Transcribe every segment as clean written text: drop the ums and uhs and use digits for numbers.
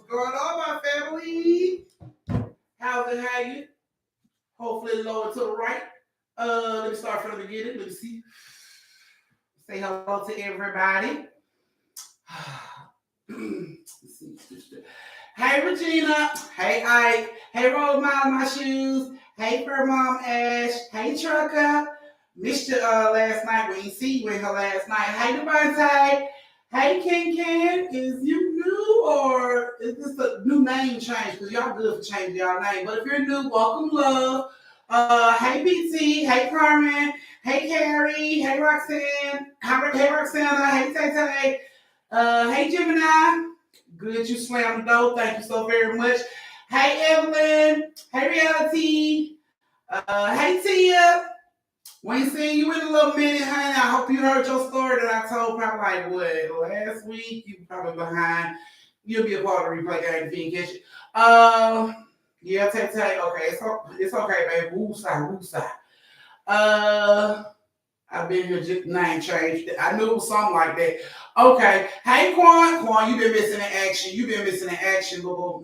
Going on, my family? How's it? How you? Hopefully lower to the right. Let me start from the beginning. Let me see. Say hello to everybody. Let's see. Hey Regina. Hey Ike. Hey Rose Mom My Shoes. Hey Fur Mom Ash. Hey Trucker. Missed you last night. We didn't see you in her last night. Hey Devontae. Hey Ken Ken. Is you new or is this a new name change? Because y'all good for changing y'all name. But if you're new, welcome love. Hey PT. Hey Carmen. Hey Carrie. Hey Roxanne. Hey Roxana. Hey Tay Tay. Hey Gemini. Good you slammed the door. Thank you so very much. Hey Evelyn. Hey Reality. Hey Tia. We ain't seen you in a little minute, honey. I hope you heard your story that I told probably like what last week. You probably behind. You'll be a part of the replay game if you didn't catch it. Yeah, Tay Tay. Okay, it's okay, baby. Woosah. I've been here just name changed. I knew it was something like that. Okay. Hey Quan, you been missing in action. You been missing in action, boo.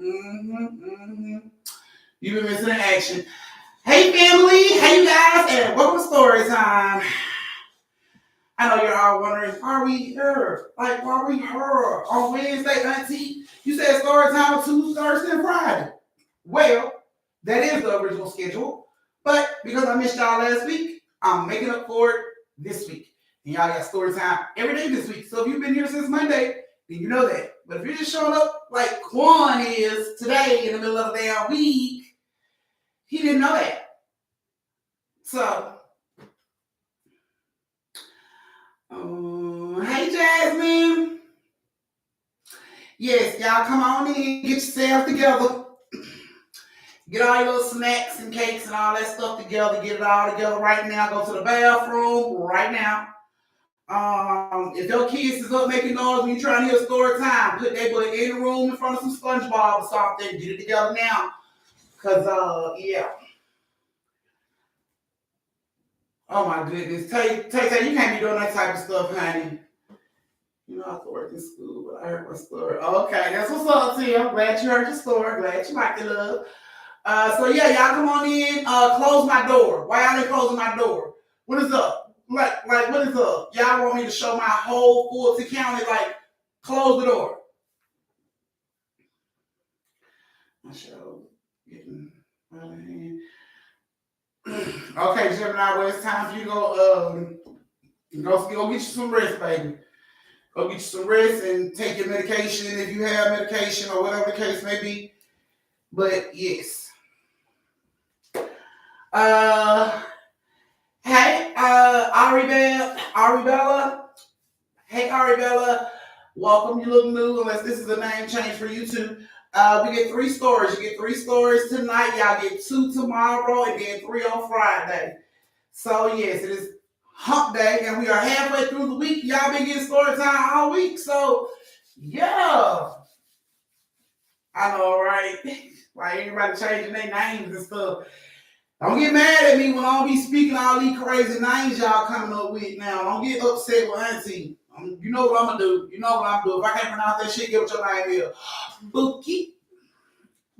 You been missing in action. Hey family, hey you guys, and welcome to Storytime. I know you're all wondering, are we here? Like, why are we here on Wednesday, Auntie? You said Storytime on Tuesday, Thursday, and Friday. Well, that is the original schedule, but because I missed y'all last week, I'm making up for it this week. And y'all got Storytime every day this week. So if you've been here since Monday, then you know that. But if you're just showing up like Quan is today in the middle of the damn week, he didn't know that. So, hey Jasmine. Yes, y'all come on in, get yourself together. Get all your little snacks and cakes and all that stuff together. Get it all together right now. Go to the bathroom right now. If your kids is up making noise when you're trying to hear story time, put that boy in the room in front of some SpongeBob or something. Get it together now. Cause yeah. Oh my goodness. Tay, you can't be doing that type of stuff, honey. You know I have to work in school, but I heard my story. Okay, that's what's up, T. I'm glad you heard your story. Glad you liked it, love. So yeah, y'all come on in. Close my door. Why are they closing my door? What is up? Like what is up? Y'all want me to show my whole Fulton County? Like, close the door. I show getting out of hand. Okay, Gemini, well, it's time for you to go get you some rest, baby. Go get you some rest and take your medication if you have medication or whatever the case may be. But yes. Hey, Aribella. Hey, Aribella. Welcome. You look new, unless this is a name change for YouTube. We get 3 stories. You get 3 stories tonight. Y'all get 2 tomorrow and then 3 on Friday. So yes, it is hump day and we are halfway through the week. Y'all been getting story time all week. So yeah. I know, right? Like everybody changing their names and stuff. Don't get mad at me when I don't be speaking all these crazy names y'all coming up with now. Don't get upset with Auntie. You know what I'm gonna do. You know what I'm gonna do. If I can't pronounce that shit, get what your name is. Bookie,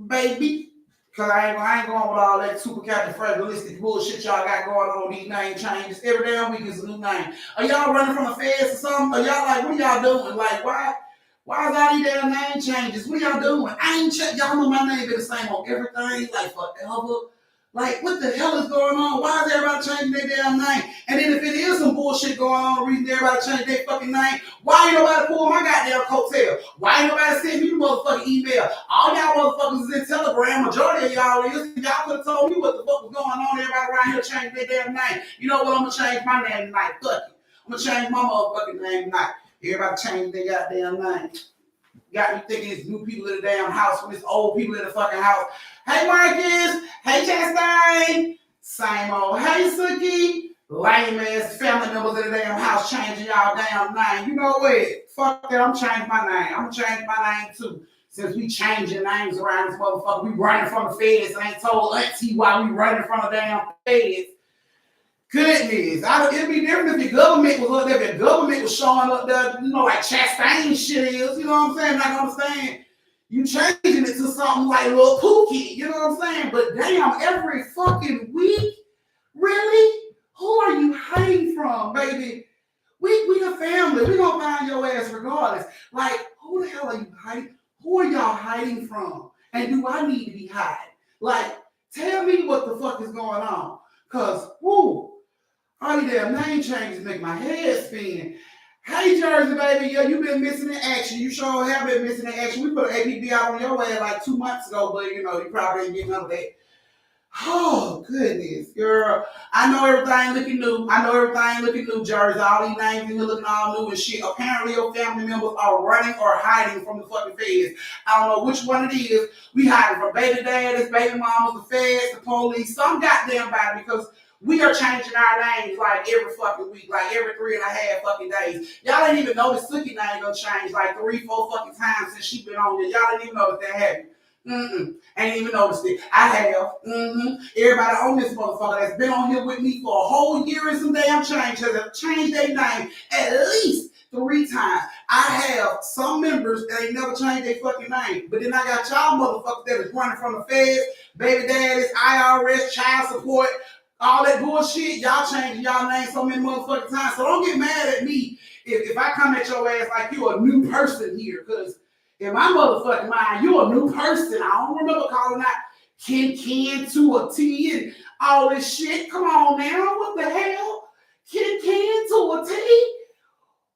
baby. Cause I ain't going with all that super califragilistic bullshit y'all got going on, these name changes. Every damn week is a new name. Are y'all running from the feds or something? Are y'all like, what are y'all doing? Like, why is all these damn name changes? What y'all doing? I ain't y'all know my name been the same on everything, like forever. Like, what the hell is going on? Why is everybody changing their damn name? And then if it is some bullshit going on, the reason everybody changing their fucking name, why ain't nobody pulling my goddamn coattail? Why ain't nobody sending me the motherfucking email? All y'all motherfuckers is in Telegram. Majority of y'all is. Y'all could have told me what the fuck was going on. Everybody around here changing their damn name. You know what? I'm going to change my name tonight. Fuck it. I'm going to change my motherfucking name tonight. Everybody changing their goddamn name. Got me thinking it's new people in the damn house when it's old people in the fucking house. Hey Marcus, hey Chastain, same old. Hey Suki, lame ass family members in the damn house changing y'all damn name. You know what? Fuck that, I'm changing my name. I'm changing my name too. Since we changing names around this motherfucker, we running from the feds. I ain't told Auntie why we running from the damn feds. Goodness, it'd be different if your government was up there, if your government was showing up there, you know, like Chastain shit is, you know what I'm saying? Like, I'm saying, you changing it to something like Lil Pookie, you know what I'm saying? But damn, every fucking week, really? Who are you hiding from, baby? We the family, we gonna find your ass regardless. Like, who the hell are you hiding? Who are y'all hiding from? And do I need to be hiding? Like, tell me what the fuck is going on. Cause, whoo, all these damn name changes make my head spin. Hey, Jersey, baby, yeah, you been missing in action. You sure have been missing in action. We put an APB out on your ass like 2 months ago, but, you know, you probably didn't get none of that. Oh, goodness, girl. I know everything looking new, Jersey. All these names in here looking all new and shit. Apparently, your family members are running or hiding from the fucking feds. I don't know which one it is. We hiding from baby daddies, baby mamas, the feds, the police, some goddamn body, because we are changing our names like every fucking week, like every 3.5 fucking days. Y'all ain't even noticed Suki name gonna change like 3-4 fucking times since she been on here. Y'all ain't even noticed that, have you? Ain't even noticed it. I have. Everybody on this motherfucker that's been on here with me for a whole year and some damn change has changed their name at least 3 times. I have some members that ain't never changed their fucking name. But then I got y'all motherfuckers that is running from the feds, baby daddies, IRS, child support, all that bullshit. Y'all changing y'all name so many motherfucking times. So don't get mad at me if I come at your ass like you a new person here. Because in my motherfucking mind, you a new person. I don't remember calling out Ken to a T and all this shit. Come on now. What the hell? Ken to a T?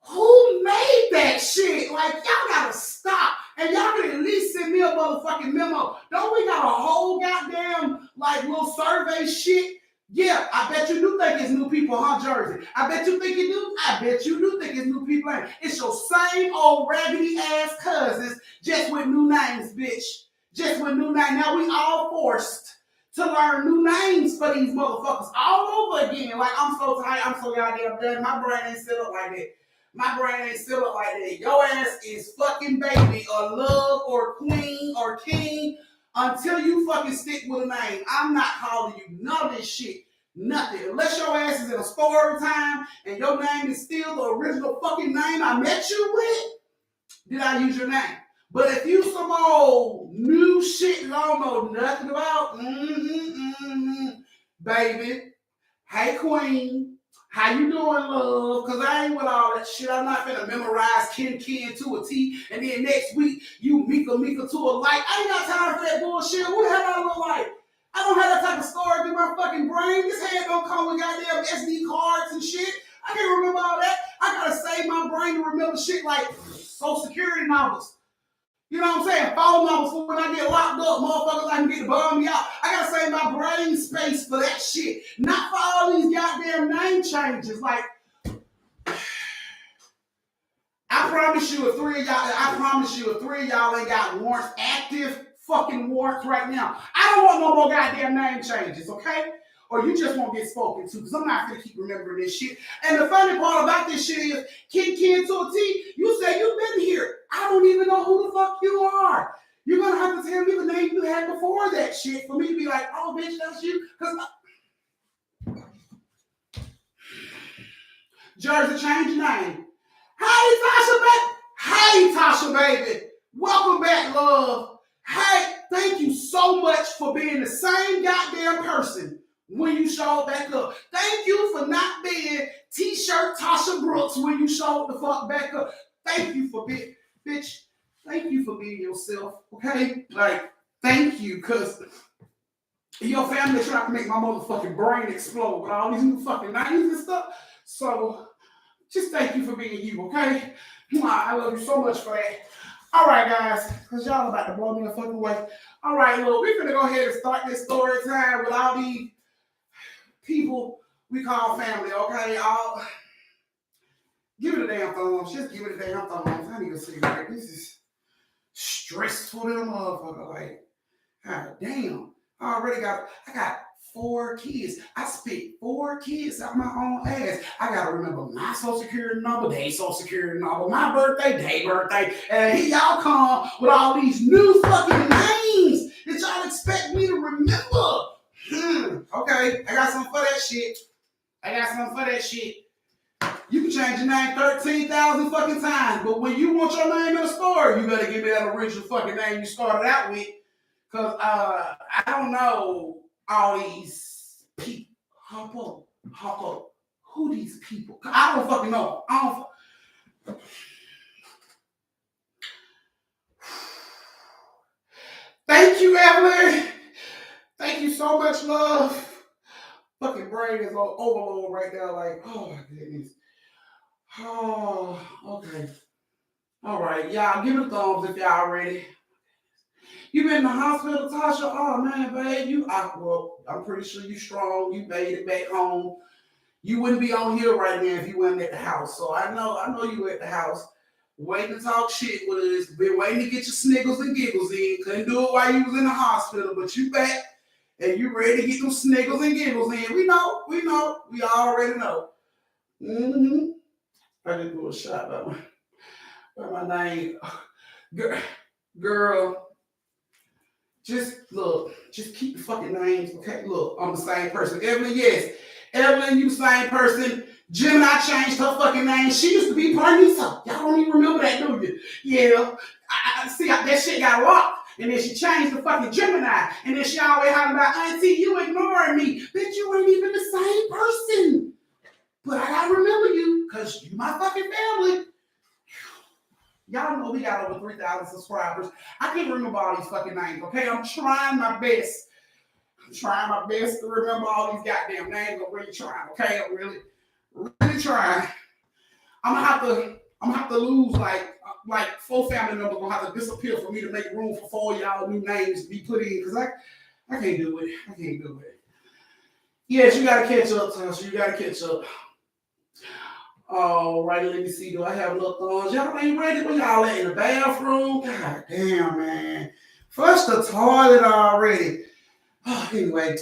Who made that shit? Like, y'all gotta stop. And y'all can at least send me a motherfucking memo. Don't we got a whole goddamn, like, little survey shit? Yeah, I bet you do think it's new people, huh, Jersey? I bet you think you do. I bet you do think it's new people. It's your same old raggedy ass cousins, just with new names, bitch. Just with new names. Now we all forced to learn new names for these motherfuckers all over again. Like, I'm so tired. I'm so goddamn done. My brain ain't set up like that. My brain ain't set up like that. Your ass is fucking baby or love or queen or king until you fucking stick with a name. I'm not calling you none of this shit. Nothing. Unless your ass is in a story time and your name is still the original fucking name I met you with, did I use your name? But if you some old new shit you don't know nothing about, baby, hey queen, how you doing, love? Because I ain't with all that shit. I'm not finna memorize Ken to a T, and then next week, you Mika to a light. I ain't got time for that bullshit. Who the hell I look like? I don't have that type of storage in my fucking brain. This head don't come with goddamn SD cards and shit. I can't remember all that. I gotta save my brain to remember shit like Social Security numbers. You know what I'm saying? Phone numbers for when I get locked up, motherfuckers, I can get to bum me out. I gotta save my brain space for that shit. Not for all these goddamn name changes. Like, I promise you, if three of y'all ain't got warrants, active fucking warrants right now, I don't want no more goddamn name changes, okay? Or you just won't get spoken to, because I'm not going to keep remembering this shit. And the funny part about this shit is, Ken to a T, you say you've been here. I don't even know who the fuck you are. You're going to have back before that shit for me to be like, oh, bitch, that's you. Because Jersey, change your name. Hey, Tasha, baby. Hey, Tasha, baby. Welcome back, love. Hey, thank you so much for being the same goddamn person when you showed back up. Thank you for not being T-shirt Tasha Brooks when you showed the fuck back up. Thank you for being, bitch, thank you for being yourself, okay? Like, thank you, because your family tried to make my motherfucking brain explode with all these new fucking names and stuff. So, just thank you for being you, okay? I love you so much for that. All right, guys, because y'all about to blow me the fucking way. All right, look, we're going to go ahead and start this story time with all these people we call family, okay? I'll give it a damn thumbs. Just give it a damn thumbs. I need to see, like, this is stressful to the motherfucker. Like, god damn. I got 4 kids. I spit 4 kids out my own ass. I gotta remember my social security number, their social security number, my birthday, their birthday. And here y'all come with all these new fucking names that y'all expect me to remember. Okay, I got something for that shit. You can change your name 13,000 fucking times, but when you want your name in a story, you better give me that original fucking name you started out with. Because I don't know all these people. Hop up. Who these people? I don't fucking know. Thank you, Evelyn. Thank you so much, love. Fucking brain is on overload right now. Like, oh my goodness. Oh, okay. All right, y'all, give it a thumbs if y'all ready. You been in the hospital, Tasha? Oh man, babe, I'm pretty sure you strong. You made it back home. You wouldn't be on here right now if you weren't at the house. So I know you were at the house, waiting to talk shit with us. Been waiting to get your sniggles and giggles in. Couldn't do it while you was in the hospital, but you back and you ready to get them sniggles and giggles in. We know, we already know. Mm-hmm. I didn't do a shot by my name, girl. Just keep the fucking names, okay? Look, I'm the same person. Evelyn, yes. Evelyn, you the same person. Gemini changed her fucking name. She used to be Parnisa. Y'all don't even remember that, do you? Yeah. I see that shit got locked. And then she changed the fucking Gemini. And then she always hollering about, Auntie, you ignoring me. Bitch, you ain't even the same person. But I gotta remember you, because you my fucking family. Y'all know we got over 3,000 subscribers. I can't remember all these fucking names, okay? I'm trying my best. To remember all these goddamn names. I'm really trying, okay? I'm really trying. I'm gonna have to lose like 4 family members gonna have to disappear for me to make room for 4 of y'all new names to be put in, because I can't do it. Yes, you gotta catch up, Tasha. You gotta catch up. All right, let me see. Do I have enough thumbs? Y'all ain't ready? Where y'all at, in the bathroom? God damn, man. Flush the toilet already. Anyway,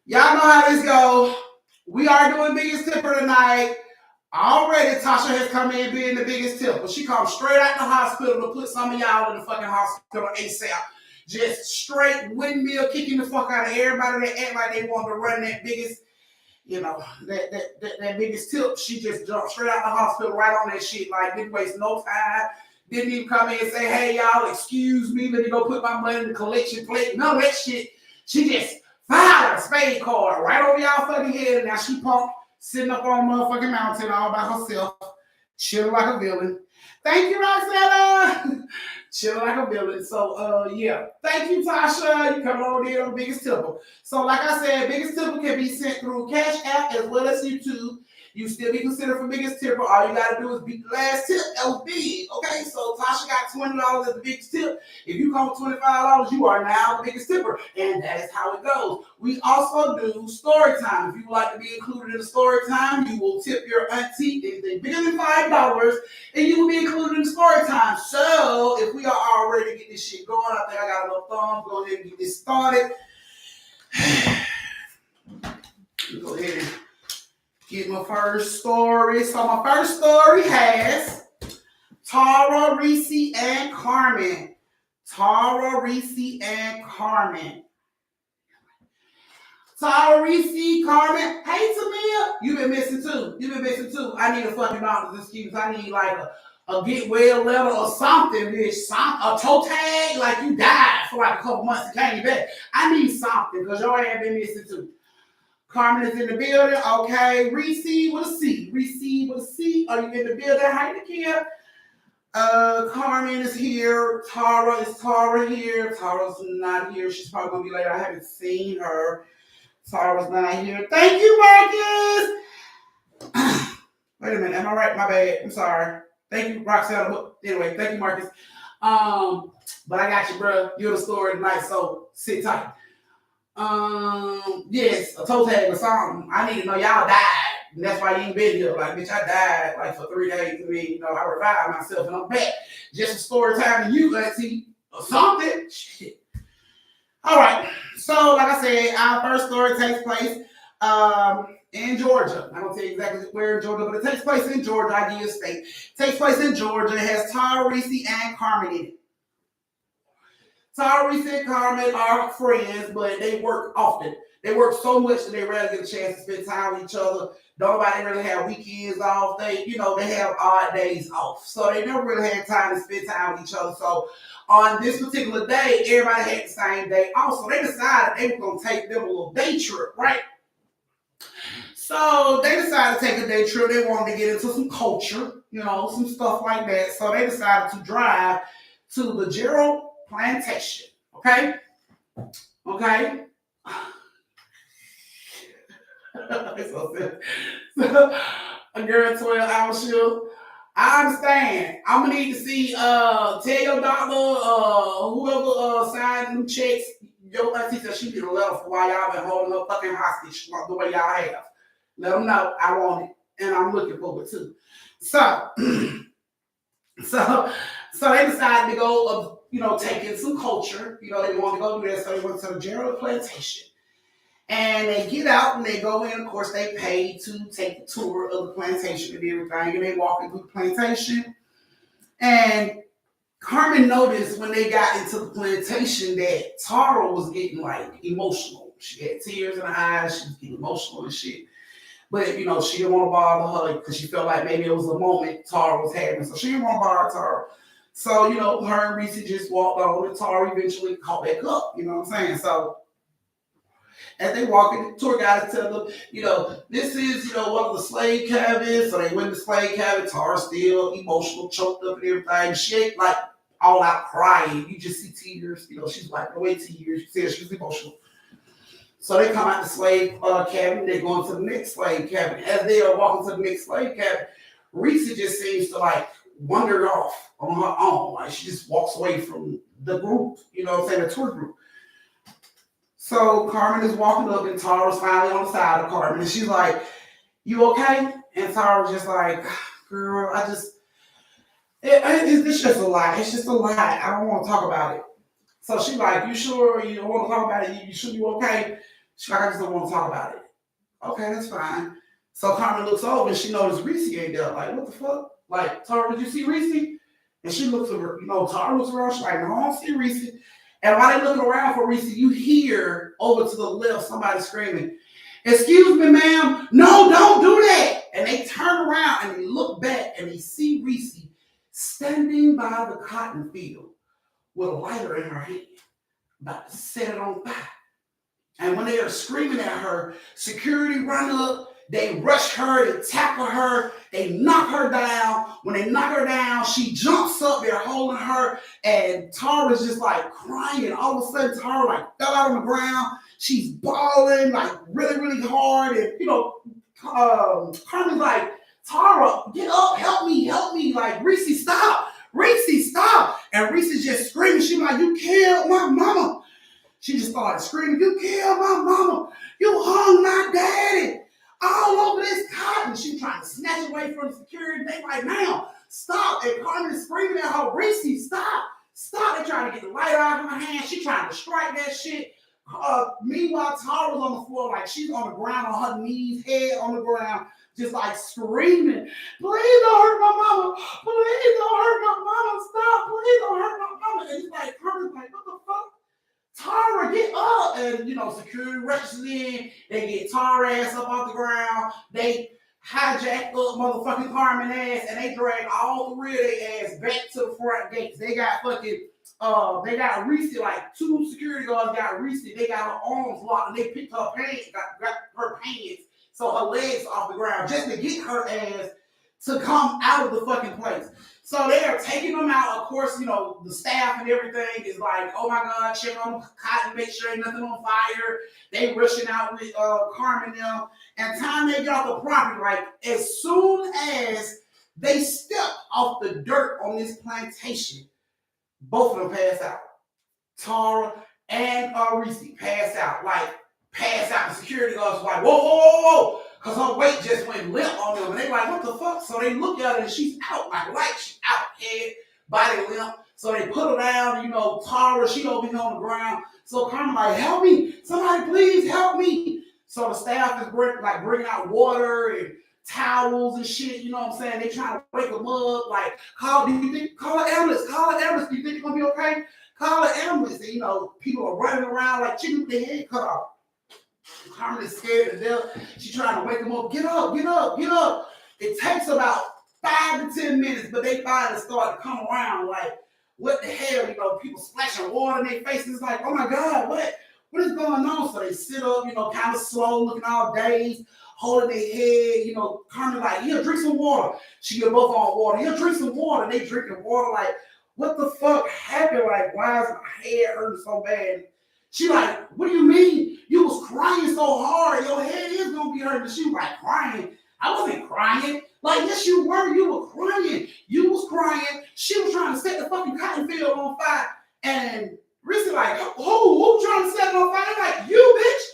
y'all know how this goes. We are doing biggest tipper tonight. Already, Tasha has come in being the biggest tipper. She comes straight out the hospital to put some of y'all in the fucking hospital ASAP. Just straight windmill kicking the fuck out of everybody that act like they want to run that biggest, that biggest tip. She just jumped straight out the hospital right on that shit. Like, didn't waste no time. Didn't even come in and say, hey, y'all, excuse me. Let me go put my money in the collection plate. None of that shit. She just filed a spade card right over y'all fucking head. And now she pumped, sitting up on a motherfucking mountain all by herself, chilling like a villain. Thank you, Roxella. Chilling like a villain. So, yeah. Thank you, Tasha. You coming over there on Biggest Tipper. So, like I said, Biggest Tipper can be sent through Cash App as well as YouTube. You still be considered for Biggest Tipper. All you got to do is beat the last tip. That was big. Okay, so Tasha got $20 as the biggest tip. If you come with $25, you are now the biggest tipper. And that is how it goes. We also do story time. If you would like to be included in the story time, you will tip your auntie anything bigger than $5, and you will be included in the story time. So if we are all ready to get this shit going, I think I got enough thumbs. Go ahead and get this started. Go ahead and get my first story. So my first story has Tara, Reese, and Carmen. Tara, Reese, and Carmen. Tara, Reese, Carmen. Hey, Tamia. You been missing too. You been missing too. I need a fucking doctor's excuse. I need like a get well letter or something, bitch. A toe tag, like you died for like a couple months and came back. I need something because your ass been missing too. Carmen is in the building. Okay. Reese with a C. Reese with a C. Are you in the building? Hi, Nakia. Carmen is here. Tara here. Tara's not here. She's probably gonna be later. I haven't seen her. Tara's not here. Thank you, Marcus. Wait a minute. Am I right? My bad. I'm sorry. Thank you, Roxanne. Anyway, thank you, Marcus. But I got you, bro. You're the story tonight, so sit tight. Yes, a toe tag or something. I need to know y'all died. And that's why you ain't been here. Like, bitch, I died like for 3 days. I mean, I revived myself and I'm back. Just a story time to you, auntie, or something. Shit. All right. So, like I said, our first story takes place in Georgia. I don't tell you exactly where in Georgia, but it takes place in Georgia. I give you a state. It takes place in Georgia. It has Tara, Reese, and Carmen in it. Tara, Reese, and Carmen are friends, but they work often. They work so much that they rarely get a chance to spend time with each other. Nobody really have weekends off. They have odd days off. So they never really had time to spend time with each other. So on this particular day, everybody had the same day off. So they decided they were going to take them a little day trip, right? So they decided to take a day trip. They wanted to get into some culture, some stuff like that. So they decided to drive to the Gerald Plantation. Okay? It's so silly. So, a girl 12-hour shift. I understand. I'm gonna need to see tell your doctor, whoever signed them checks, your auntie said she did a letter for why y'all been holding up fucking hostage the way y'all have. Let them know I want it. And I'm looking forward to. So they decided to go take in some culture. They wanted to go do that, so they went to the Gerald Plantation. And they get out and they go in. Of course, they pay to take the tour of the plantation and everything. And they walk into the plantation. And Carmen noticed when they got into the plantation that Tara was getting like emotional. She had tears in her eyes. She was getting emotional and shit. But, she didn't want to bother her because she felt like maybe it was a moment Tara was having. So she didn't want to bother Tara. So, her and Reese just walked on and Tara eventually caught back up. You know what I'm saying? So as they walk in, the tour guide tell them, this is, one of the slave cabins. So they went to the slave cabin. Tara's still emotional, choked up and everything. She ain't like all out crying. You just see tears. She's wiping away tears. You see her, she's emotional. So they come out the slave cabin. They're going to the next slave cabin. As they are walking to the next slave cabin, Reese just seems to like wander off on her own. Like she just walks away from the group, the tour group. So Carmen is walking up and Tara's finally on the side of Carmen. And she's like, you okay? And Tara's just like, girl, it's just a lie. It's just a lie. I don't want to talk about it. So she's like, you sure you don't want to talk about it? You sure you okay? She's like, I just don't want to talk about it. Okay, that's fine. So Carmen looks over and she notices Reese ain't there. Like, what the fuck? Like, Tara, did you see Reese? And she looks over, Tara looks around. She's like, no, I don't see Reese. And while they're looking around for Reese, you hear over to the left somebody screaming, excuse me, ma'am. No, don't do that. And they turn around and they look back and they see Reese standing by the cotton field with a lighter in her hand, about to set it on fire. And when they are screaming at her, security run up, they rush her, they tackle her, they knock her down. When they knock her down, she jumps up, they're holding her, and Tara's just like crying. All of a sudden, Tara like fell out on the ground. She's bawling like really, really hard. And Carmen's like, Tara, get up, help me. Like, Reese, stop. Reese, stop. And Reese is just screaming. She's like, you killed my mama. She just started screaming, you killed my mama. You hung my daddy. All over this cotton. She trying to snatch away from the security. They like, now, stop. And Carmen is screaming at her, Reese, stop. Stop. They trying to get the light out of her hand. She trying to strike that shit. Meanwhile, Tara's on the floor like she's on the ground on her knees, head on the ground, just like screaming, please don't hurt my mama. Please don't hurt my mama. Stop. Please don't hurt my mama. And it's like, Carmen's like, what the fuck? Tara, get up. And, security rushes in. They get Tara ass up off the ground. They hijack up motherfucking Carmen ass, and they drag all three of their ass back to the front gates. They got fucking, they got Reese, like 2 security guards got Reese. They got her arms locked, and they picked her pants, got her pants, so her legs off the ground, just to get her ass to come out of the fucking place. So they are taking them out. Of course, the staff and everything is like, oh my God, check on Cotton, make sure ain't nothing on fire. They rushing out with Carmen now. And time they get off the property, like as soon as they step off the dirt on this plantation, both of them pass out. Tara and Reese pass out. Like, pass out. The security guards like, whoa, whoa, whoa, whoa. Because her weight just went limp on them. And they like, what the fuck? So they look at her and she's out. Like she's out, head, body limp. So they put her down. Tara, she don't be on the ground. So Carmen like, help me. Somebody please help me. So the staff is bringing out water and towels and shit. You know what I'm saying? They trying to wake them up. Like, call an ambulance. Call an ambulance. Do you think it's going to be okay? Call an ambulance. And, people are running around like chicken with their head cut off. Carmen is scared to death. She's trying to wake them up. Get up, get up, get up. It takes about 5 to 10 minutes, but they finally start to come around like, what the hell? People splashing water in their faces. Like, oh my God, what is going on? So they sit up, kind of slow, looking all dazed, holding their head. Carmen like, here, drink some water. She get both on water. Here, drink some water. They drinking water. Like, what the fuck happened? Like, why is my head hurting so bad? She like, what do you mean? You was crying so hard. Your head is going to be hurting. She was like, crying? I wasn't crying. Like, yes, you were. You were crying. You was crying. She was trying to set the fucking cotton field on fire. And Reese like, who trying to set it on fire? Like, you, bitch.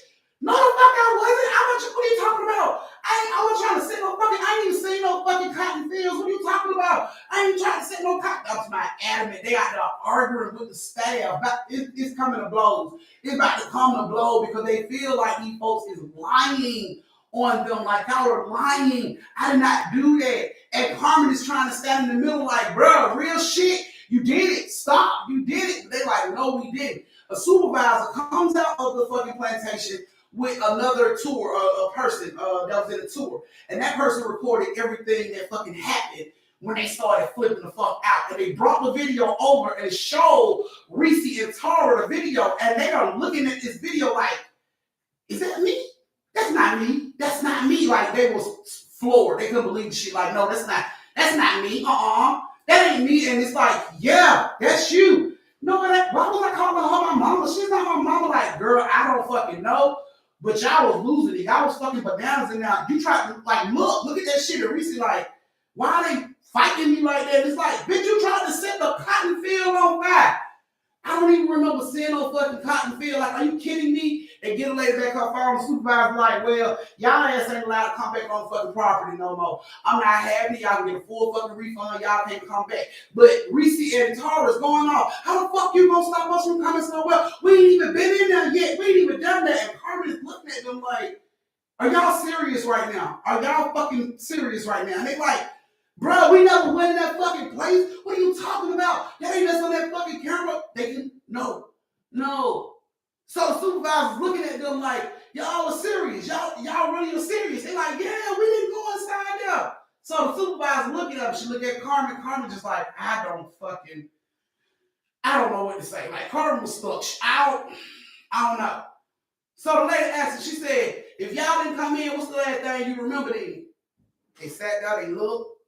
No, the fuck I wasn't. What are you talking about? I was trying to set no fucking, I ain't even seen no fucking cotton fields. What are you talking about? I ain't trying to set no cotton. That's my adamant. They out there arguing with the staff. It's coming to blows. It's about to come to blow because they feel like these folks is lying on them. Like, y'all are lying. I did not do that. And Carmen is trying to stand in the middle like, bro, real shit. You did it. Stop. You did it. They like, no, we didn't. A supervisor comes out of the fucking plantation with another tour, a person that was in a tour. And that person recorded everything that fucking happened when they started flipping the fuck out. And they brought the video over and showed Reese and Tara the video. And they are looking at this video like, is that me? That's not me. That's not me. Like, they was floored. They couldn't believe the shit. Like, no, that's not me. That ain't me. And it's like, yeah, that's you. No, why was I calling her my mama? She's not my mama. Like, girl, I don't fucking know. But y'all was losing it. Y'all was fucking bananas in there. You tried to, like, look at that shit. And Reese like, why are they fighting me like that? It's like, bitch, you tried to set the cotton field on fire. I don't even remember seeing no fucking cotton field. Like, are you kidding me? They get a lady back her phone. The supervisor like, well, y'all ass ain't allowed to come back on the fucking property no more. I'm not having it. Y'all can get a full fucking refund. Y'all can't come back. But Reese and Tara's going off. How the fuck you gonna stop us from coming somewhere? We ain't even been in there yet. We ain't even done that. And Carmen is looking at them like, are y'all serious right now? Are y'all fucking serious right now? And they like, bro, we never went in that fucking place. What are you talking about? That ain't us on that fucking camera. They can, no. So the supervisor's looking at them like, y'all are serious. Y'all really are serious. They like, yeah, we didn't go inside there. So the supervisor looking at them, she look at Carmen. Carmen just like, I don't know what to say. Like, Carmen was stuck. I don't know. So the lady asked her, she said, if y'all didn't come in, what's the last thing you remember then? They sat down, they looked.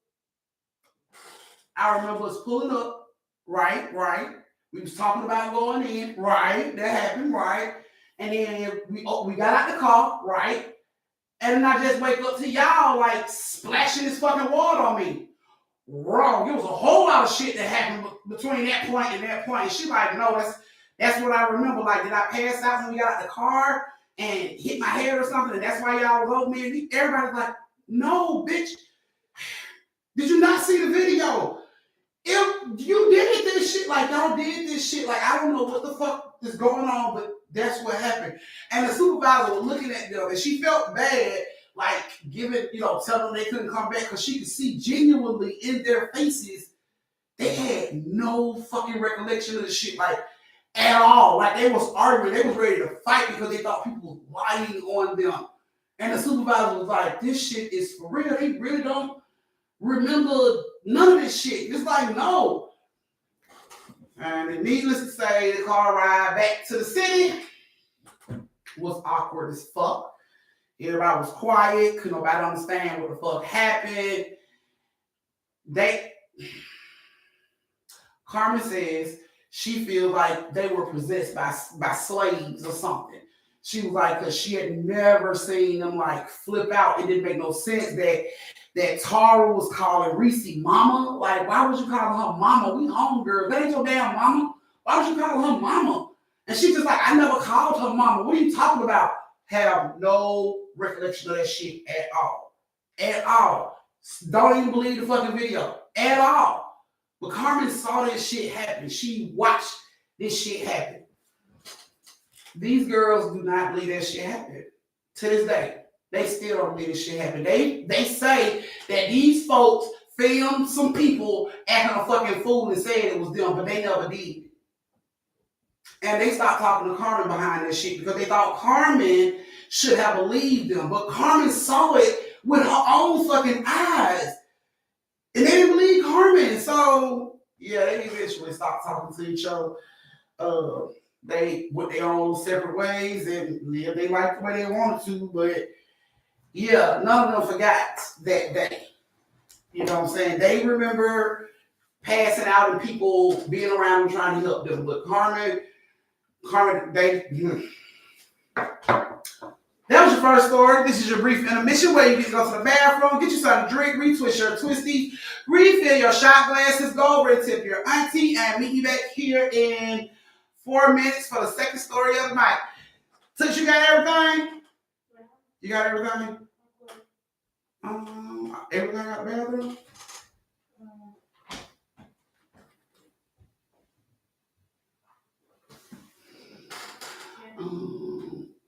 I remember us pulling up, right. We was talking about going in, right. That happened, right. And then we got out the car, right. And then I just wake up to y'all like splashing this fucking water on me. Wrong. It was a whole lot of shit that happened between that point and that point. And she like, no, that's what I remember. Like, did I pass out when we got out the car and hit my head or something? And that's why y'all was over me. Everybody's like, no, bitch. Did you not see the video? If you did this shit, like y'all did this shit, like I don't know what the fuck is going on, but that's what happened. And the supervisor was looking at them and she felt bad, like giving, telling them they couldn't come back because she could see genuinely in their faces they had no fucking recollection of the shit, like at all. Like they was arguing, they was ready to fight because they thought people was lying on them. And the supervisor was like, "This shit is for real. They really don't remember none of this shit." It's like, no. And needless to say, the car ride back to the city was awkward as fuck. Everybody was quiet. Could nobody understand what the fuck happened. Carmen says she feels like they were possessed by slaves or something. She was like, because she had never seen them like flip out. It didn't make no sense that Tara was calling Reese mama. Like, why would you call her mama? We homegirls. That ain't your damn mama. Why would you call her mama? And she's just like, I never called her mama. What are you talking about? Have no recollection of that shit at all. At all. Don't even believe the fucking video. At all. But Carmen saw this shit happen. She watched this shit happen. These girls do not believe that shit happened. To this day, they still don't believe this shit happened. They say that these folks filmed some people acting a fucking fool and said it was them, but they never did. And they stopped talking to Carmen behind this shit because they thought Carmen should have believed them. But Carmen saw it with her own fucking eyes. And they didn't believe Carmen. So, yeah, they eventually stopped talking to each other. They went their own separate ways and lived their life the way they wanted to. But, yeah, none of them forgot that day. You know what I'm saying? They remember passing out and people being around them trying to help them. But Carmen, that was your first story. This is your brief intermission where you get to go to the bathroom, get you something to drink, retwist your twisties, refill your shot glasses, go over and tip your auntie, and meet me back here in 4 minutes for the second story of the night. Since you got everything? You got everything? Everything out the bathroom?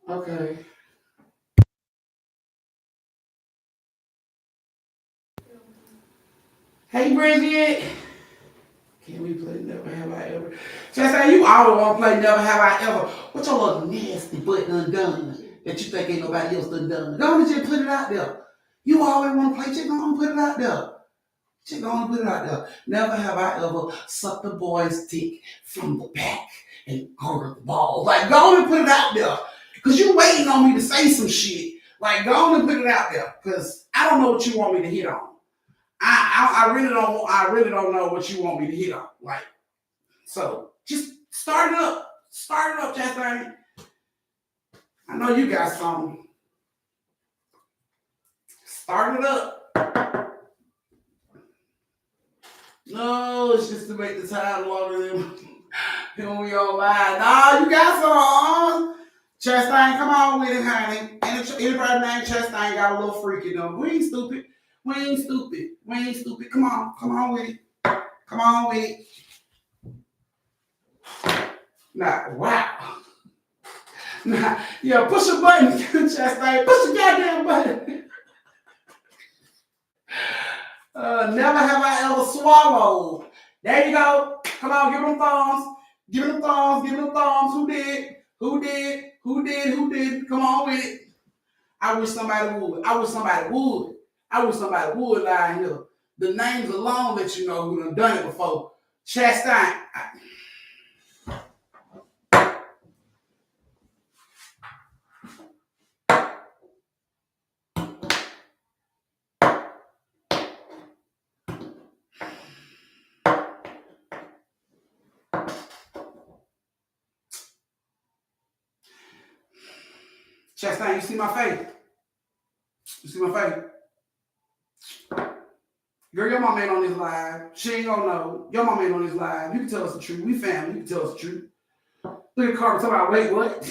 Okay. Hey, Bridget. Can we play Never Have I Ever? Just say you always want to play Never Have I Ever. What your little nasty butt undone that you think ain't nobody else done? Go on and just put it out there. You always want to play, just go on and put it out there. Just go on and put it out there. Never have I ever sucked a boy's dick from the back and ordered the ball. Like, go on and put it out there. Because you waiting on me to say some shit. Like, go on and put it out there. Because I don't know what you want me to hit on. I really don't know what you want me to hit on. Like, so just start it up. Start it up, Chastain. I know you got something. Start it up. No, it's just to make the time longer than we online. No, you got some. Chastain, come on with it, honey. Anybody named Chastain got a little freaky though. We ain't stupid. We ain't stupid. Come on with it. Come on with it. Nah, wow. Nah, yeah, push a button, Chastain. Push a goddamn button. Never have I ever swallowed. There you go. Come on, give them thumbs. Give them thumbs. Who did? Come on with it. I wish somebody would lie here. The names alone let you know who done it before. Chastain. Chastain, you see my face? Girl, your mom ain't on this live. She ain't gonna know. Your mom ain't on this live. You can tell us the truth. We family. You can tell us the truth. Look at Carter talking about, wait, what?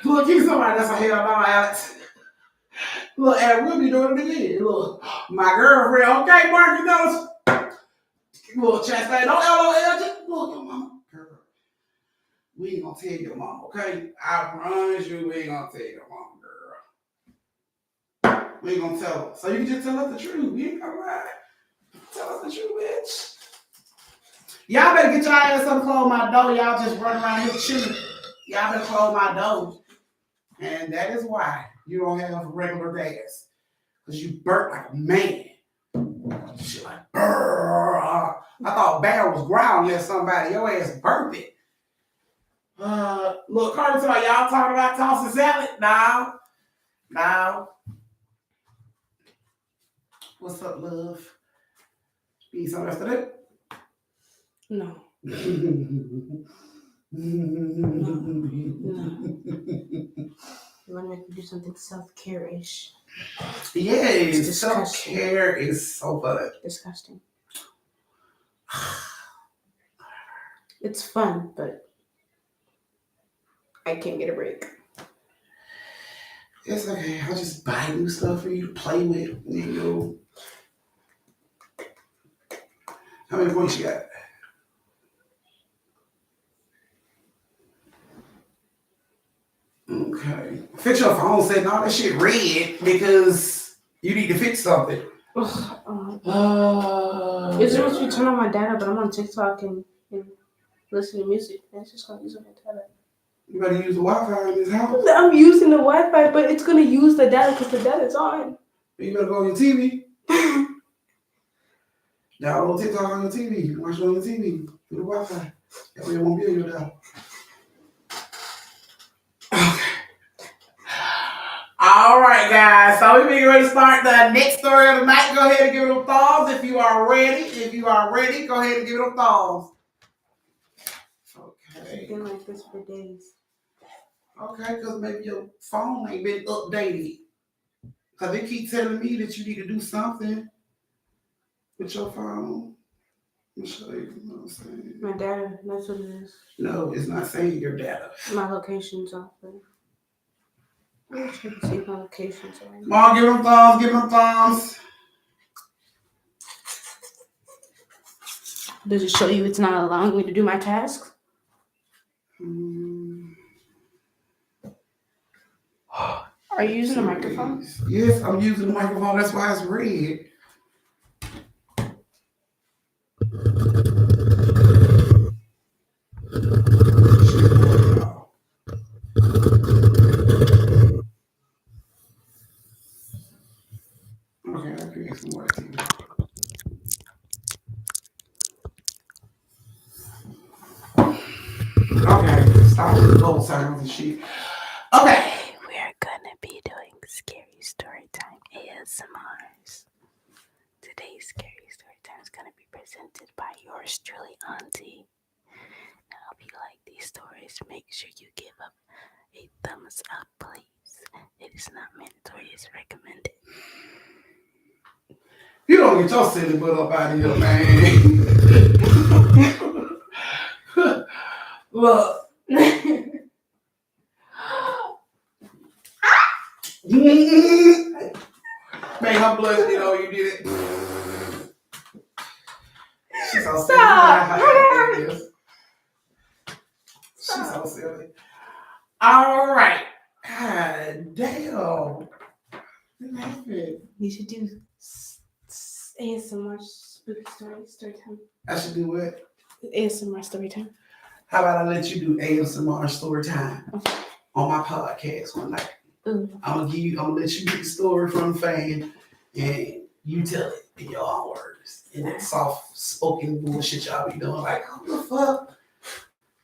Look, give somebody that's a hell no, Alex. Look, Alex, we'll be doing it again. Look, my girlfriend. Okay, Mark, you know. Look, Chastain, don't LOL. Just look, your mama. Girl, we ain't gonna tell your mama, okay? I promise you, we ain't gonna tell your mama, girl. We ain't gonna tell her. So you can just tell us the truth. We ain't gonna lie. Tell us the truth, bitch. Y'all better get your ass up and close my door. Y'all just run around here chilling. Y'all better close my door. And that is why you don't have regular gas. Because you burnt like a man. Shit like, brrr. I thought Bear was growling at somebody. Your ass burnt it. Look, Carter, y'all talking about tossing salad? No. What's up, love? You need something else to do? No. You want to make me do something self-care-ish? Yes, self-care is so fun. Disgusting. It's fun, but I can't get a break. It's okay. I'll just buy new stuff for you to play with. You know. How many points you got? Okay. Fix your phone setting all that shit red because you need to fix something. It's supposed to turn on my data, but I'm on TikTok and listen to music. And it's just gonna use my data. You better use the Wi-Fi in this house. I'm using the Wi-Fi, but it's gonna use the data because the data's on. You better go on your TV. Download TikTok on your TV. Watch it on your TV. Do the Wi-Fi. That way it won't be on your data. All right, guys. So we're getting ready to start the next story of the night. Go ahead and give it a thumbs if you are ready. Go ahead and give it a thumbs. Okay. It's been like this for days. Okay, because maybe your phone ain't been updated. Because they keep telling me that you need to do something with your phone. Let me show you what I'm saying. My data, that's what it is. No, it's not saying your data. My location's off there. I'm trying to see my location's on. Come on, give them thumbs. Does it show you it's not allowing me to do my tasks? Are you using a microphone? Yes, I'm using the microphone. That's why it's red. Okay, I'll create some more TV. Okay, stop with the gold sounds and shit. Okay. We're gonna be doing scary storytime ASMRs. Today's scary storytime is gonna be presented by yours truly, Auntie. Now, if you like these stories, make sure you give up a thumbs up, please. It is not mandatory, it's recommended. You don't get your silly butt up out of here, man. Look. Man, her blood, you know, you did it. She's so silly. She's so silly. All right. God damn. You should do ASMR spooky story time. I should do what? ASMR story time. How about I let you do ASMR story time on my podcast one night? Ooh. I'm gonna let you get the story from the fan, and you tell it in your own words. And that soft spoken bullshit y'all be doing, like, what the fuck?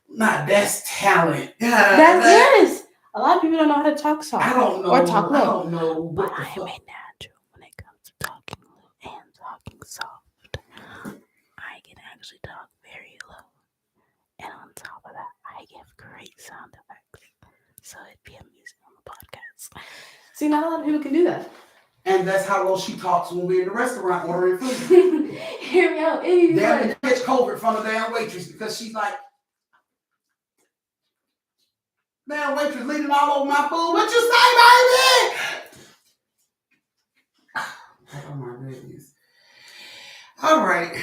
Nah, that's talent. That is. A lot of people don't know how to talk soft. I don't know. Or talk low. I don't know what but the I'm fuck. a natural when it comes to talking low and talking soft. I can actually talk very low. And on top of that, I give great sound effects. So it'd be amusing on the podcast. See, not a lot of people can do that. And that's how low she talks when we're in the restaurant ordering food. Hear me out. Damn it, catch COVID from the damn waitress because she's like, damn waitress leaning all over my food. What you say, baby? Oh my goodness. All right.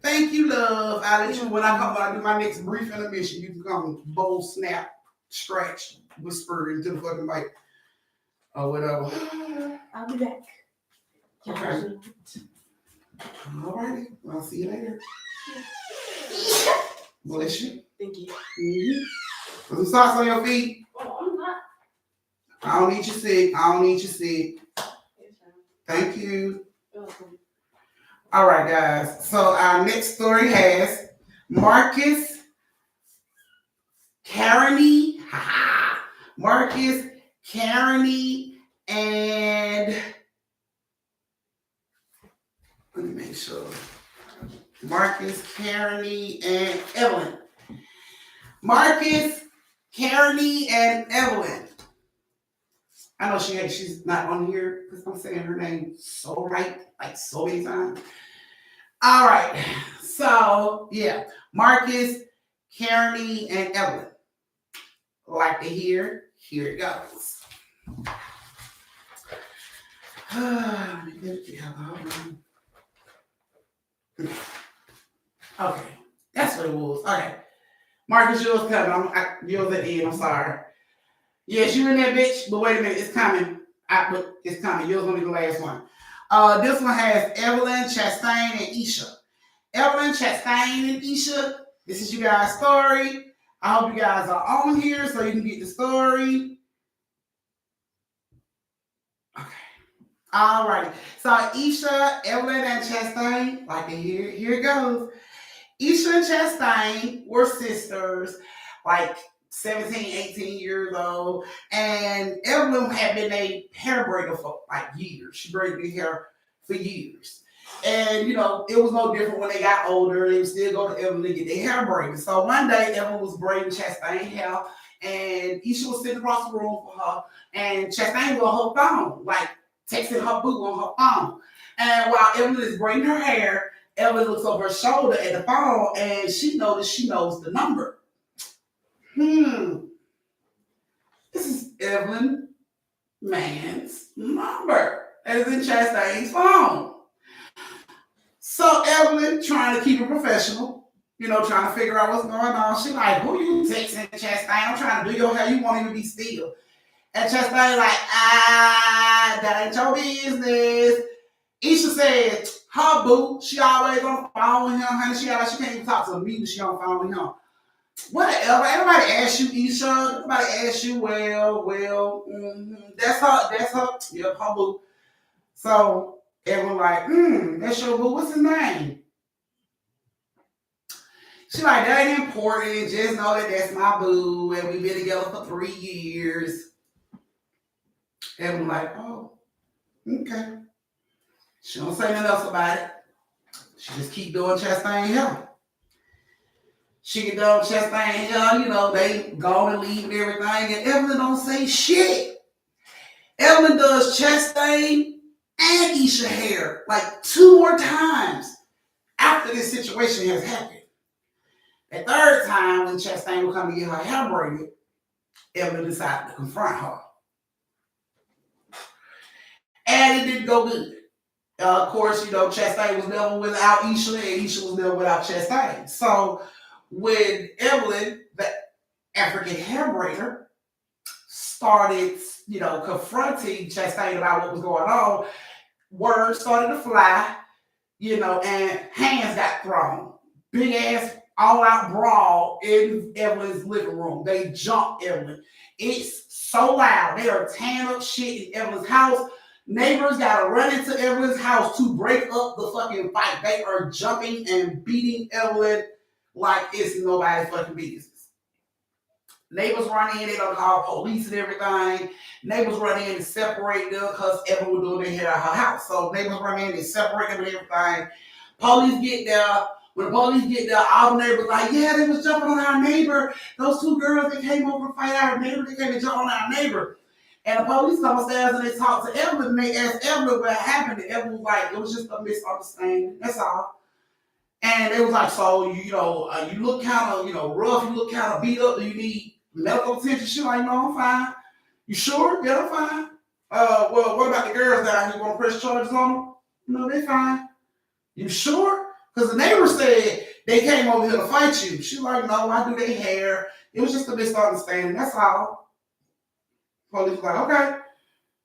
Thank you, love. I'll let you, when I do my next brief intermission, you can come bold, snap, scratch, whisper into the fucking mic. or whatever. I'll be back. Okay. All righty. I'll see you later. Bless you. Thank you. Mm-hmm. Put some socks on your feet. Oh, I'm not. I don't need you sick. I don't need you sick. Thank you. Welcome. All right, guys. So our next story has Marcus Carney. Marcus Carney and let me make sure. Marcus Carney and Evelyn. Marcus Carney and Evelyn. I know she's not on here because I'm saying her name so right, like so many times. All right. So, yeah. Marcus, Carney, and Evelyn. Like to hear? Here it goes. Let me get it together. Okay. That's what it was. Okay. Marcus, yours coming. Yours at the end. I'm sorry. Yes, you in that bitch, but wait a minute. It's coming. It's coming. Yours gonna be the last one. This one has Evelyn, Chastain, and Isha. Evelyn, Chastain, and Isha. This is you guys' story. I hope you guys are on here so you can get the story. Okay. All righty. So Isha, Evelyn, and Chastain, like here it goes. Isha and Chastain were sisters, like 17, 18 years old. And Evelyn had been a hair braider for like years. She braided their hair for years. And, it was no different when they got older. They would still go to Evelyn to get their hair braided. So one day, Evelyn was braiding Chastain's hair, and Isha was sitting across the room for her, and Chastain was on her phone, like texting her boo on her phone. And while Evelyn is braiding her hair, Evelyn looks over her shoulder at the phone, and she knows the number. This is Evelyn Mann's number. That is in Chastain's phone. So Evelyn, trying to keep it professional, trying to figure out what's going on. She like, who you texting, Chastain? I'm trying to do your hair. You won't even be still. And Chastain like, that ain't your business. Isha said, her boo, she always on the phone with him, honey. She can't even talk to me, but she on the phone with him. Whatever. Everybody asked you, Isha. Everybody asked you, that's her, yep, her boo. So Evelyn like, that's your boo. What's his name? She like, that ain't important. Just know that that's my boo, and we've been together for 3 years. Evelyn like, oh, okay. She don't say nothing else about it. She just keep doing Chastain hair. She get done Chastain hair, they go and leave and everything, and Evelyn don't say shit. Evelyn does Chastain and Isha hair like 2 more times after this situation has happened. The third time when Chastain will come to get her hair braided, Evelyn decided to confront her. And it didn't go good. Of course, Chastain was never without Isha, and Isha was never without Chastain. So when Evelyn, the African hair braider, started, confronting Chastain about what was going on, words started to fly, and hands got thrown. Big ass all-out brawl in Evelyn's living room. They jumped Evelyn. It's so loud. They are tearing up shit in Evelyn's house. Neighbors got to run into Evelyn's house to break up the fucking fight. They are jumping and beating Evelyn like it's nobody's fucking business. Neighbors run in, they don't call police and everything. Neighbors run in and separate them because Evelyn was doing their hair at her house. So neighbors run in, they separate them and everything. Police get there. When the police get there, all the neighbors like, yeah, they was jumping on our neighbor. Those 2 girls that came over to fight our neighbor, they came to jump on our neighbor. And the police come upstairs and they talk to Evelyn and they ask Evelyn what happened. And Evelyn was like, it was just a misunderstanding. That's all. And they was like, so, you look kind of, rough. You look kind of beat up. Do you need medical attention? She like, no, I'm fine. You sure? Yeah, I'm fine. Well, what about the girls down here? You want to press charges on them? No, they fine. You sure? Because the neighbor said they came over here to fight you. She like, no, I do their hair. It was just a misunderstanding. That's all. Police was like, okay.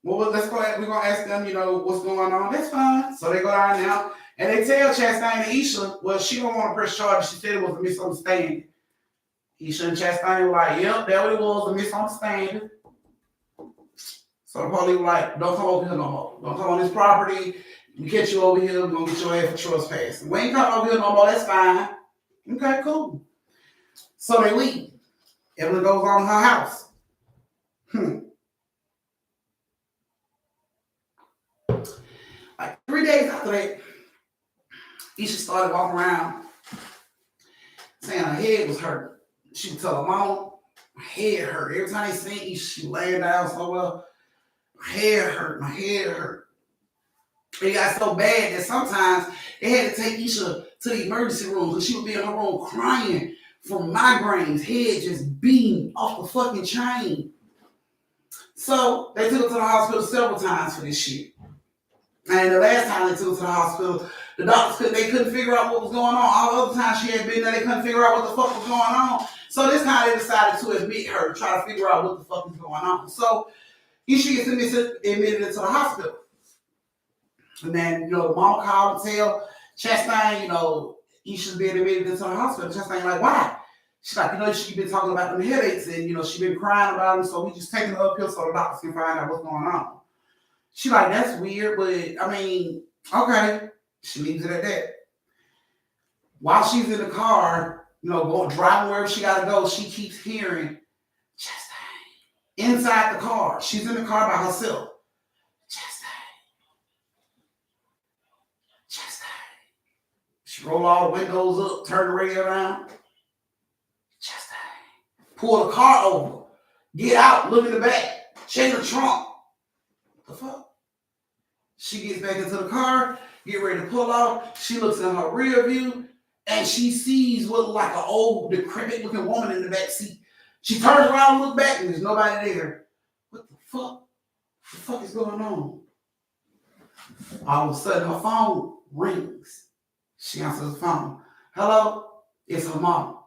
Well, let's go. We're gonna ask them, what's going on. That's fine. So they go down now, and they tell Chastain and Isha, well, she don't want to press charges. She said it was a misunderstanding. Isha and Chastain were like, yep, that what it was, a misunderstanding. So the police were like, don't come over here no more. Don't come on this property. We catch you over here. We're gonna get your ass for trespassing. We ain't coming over here no more. That's fine. Okay, cool. So they leave. Evelyn goes on her house. Like 3 days after that, Isha started walking around saying her head was hurt. She would tell her mom, my head hurt. Every time they seen Isha, she laying down somewhere, my head hurt, my head hurt. It got so bad that sometimes they had to take Isha to the emergency room because she would be in her room crying from migraines, head just beating off the fucking chain. So they took her to the hospital several times for this shit. And the last time they took her to the hospital, the doctors couldn't figure out what was going on. All the other times she had been there, they couldn't figure out what the fuck was going on. So this time they decided to admit her, try to figure out what the fuck is going on. So Isha gets admitted into the hospital. And then, the mama called and tell Chastain, Isha's being admitted into the hospital. Chastain like, why? She's like, she been talking about them headaches and, she been crying about them. So we just taking her up here so the doctors can find out what's going on. She like, that's weird, but I mean, okay. She leaves it at that. While she's in the car, driving wherever she got to go, she keeps hearing Chastain inside the car. She's in the car by herself. She roll all the windows up, turn the radio around. Chastain. Pull the car over. Get out, look in the back. Check the trunk. What the fuck? She gets back into the car, get ready to pull off. She looks in her rear view, and she sees what looked like an old, decrepit looking woman in the back seat. She turns around and looks back, and there's nobody there. What the fuck? What the fuck is going on? All of a sudden, her phone rings. She answers the phone. Hello? It's her mom.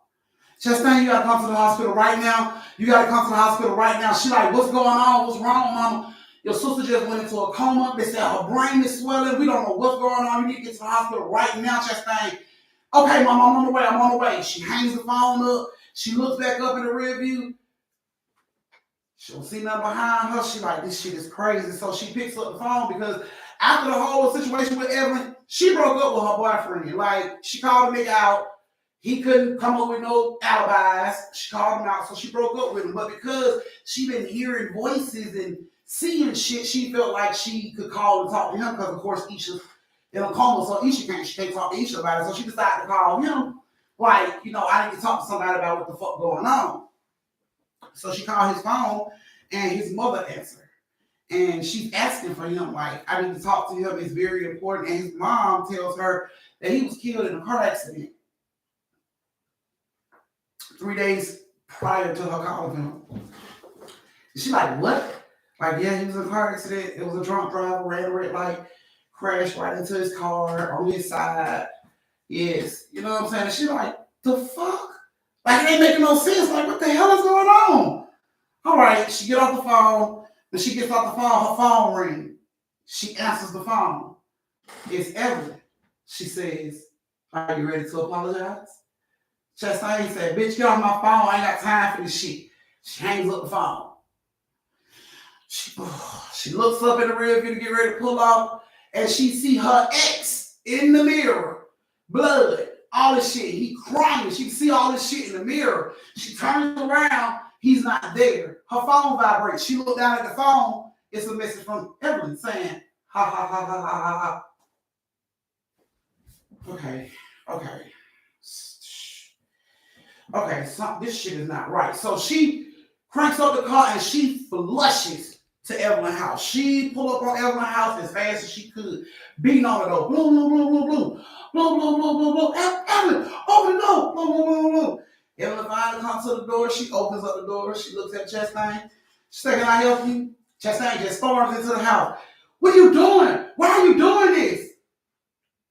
Chastain, you gotta come to the hospital right now. You gotta come to the hospital right now. She like, what's going on? What's wrong, mama? Your sister just went into a coma. They said her brain is swelling. We don't know what's going on. You need to get to the hospital right now, Chastain. Okay, mama, I'm on the way. She hangs the phone up. She looks back up in the rear view. She don't see nothing behind her. She like, this shit is crazy. So she picks up the phone because after the whole situation with Evelyn, she broke up with her boyfriend. Like, she called the nigga out. He couldn't come up with no alibis. She called him out, so she broke up with him. But because she been hearing voices and seeing shit, she felt like she could call and talk to him because, of course, Isha's in a coma, so she can't talk to Isha about it. So she decided to call him. Like, I need to talk to somebody about what the fuck going on. So she called his phone, and his mother answered. And she's asking for him, like, I need to talk to him. It's very important. And his mom tells her that he was killed in a car accident 3 days prior to her calling him. And she's like, what? Like, yeah, he was in a car accident. It was a drunk driver, ran a red light, crashed right into his car on his side. Yes. You know what I'm saying? And she's like, the fuck? Like, it ain't making no sense. Like, what the hell is going on? All right, she get off the phone. When she gets off the phone, her phone rings. She answers the phone. It's Evelyn. She says, are you ready to apologize? Chastain said, bitch, get off my phone. I ain't got time for this shit. She hangs up the phone. She looks up in the rear view to get ready to pull off, and she see her ex in the mirror. Blood, all this shit. He crying. She can see all this shit in the mirror. She turns around. He's not there. Her phone vibrates. She looked down at the phone. It's a message from Evelyn saying, ha, ha, ha, ha, ha, ha, ha. Okay, so this shit is not right. So she cranks up the car and she flushes to Evelyn's house. She pulled up on Evelyn's house as fast as she could, beating on the door. Boom, boom, boom, boom, boom. Boom, boom, boom, boom, boom. Evelyn, open the door. Boom, boom, boom, boom. Evelyn finally comes to the door. She opens up the door. She looks at Chastain. She said, can I help you? Chastain just storms into the house. What are you doing? Why are you doing this?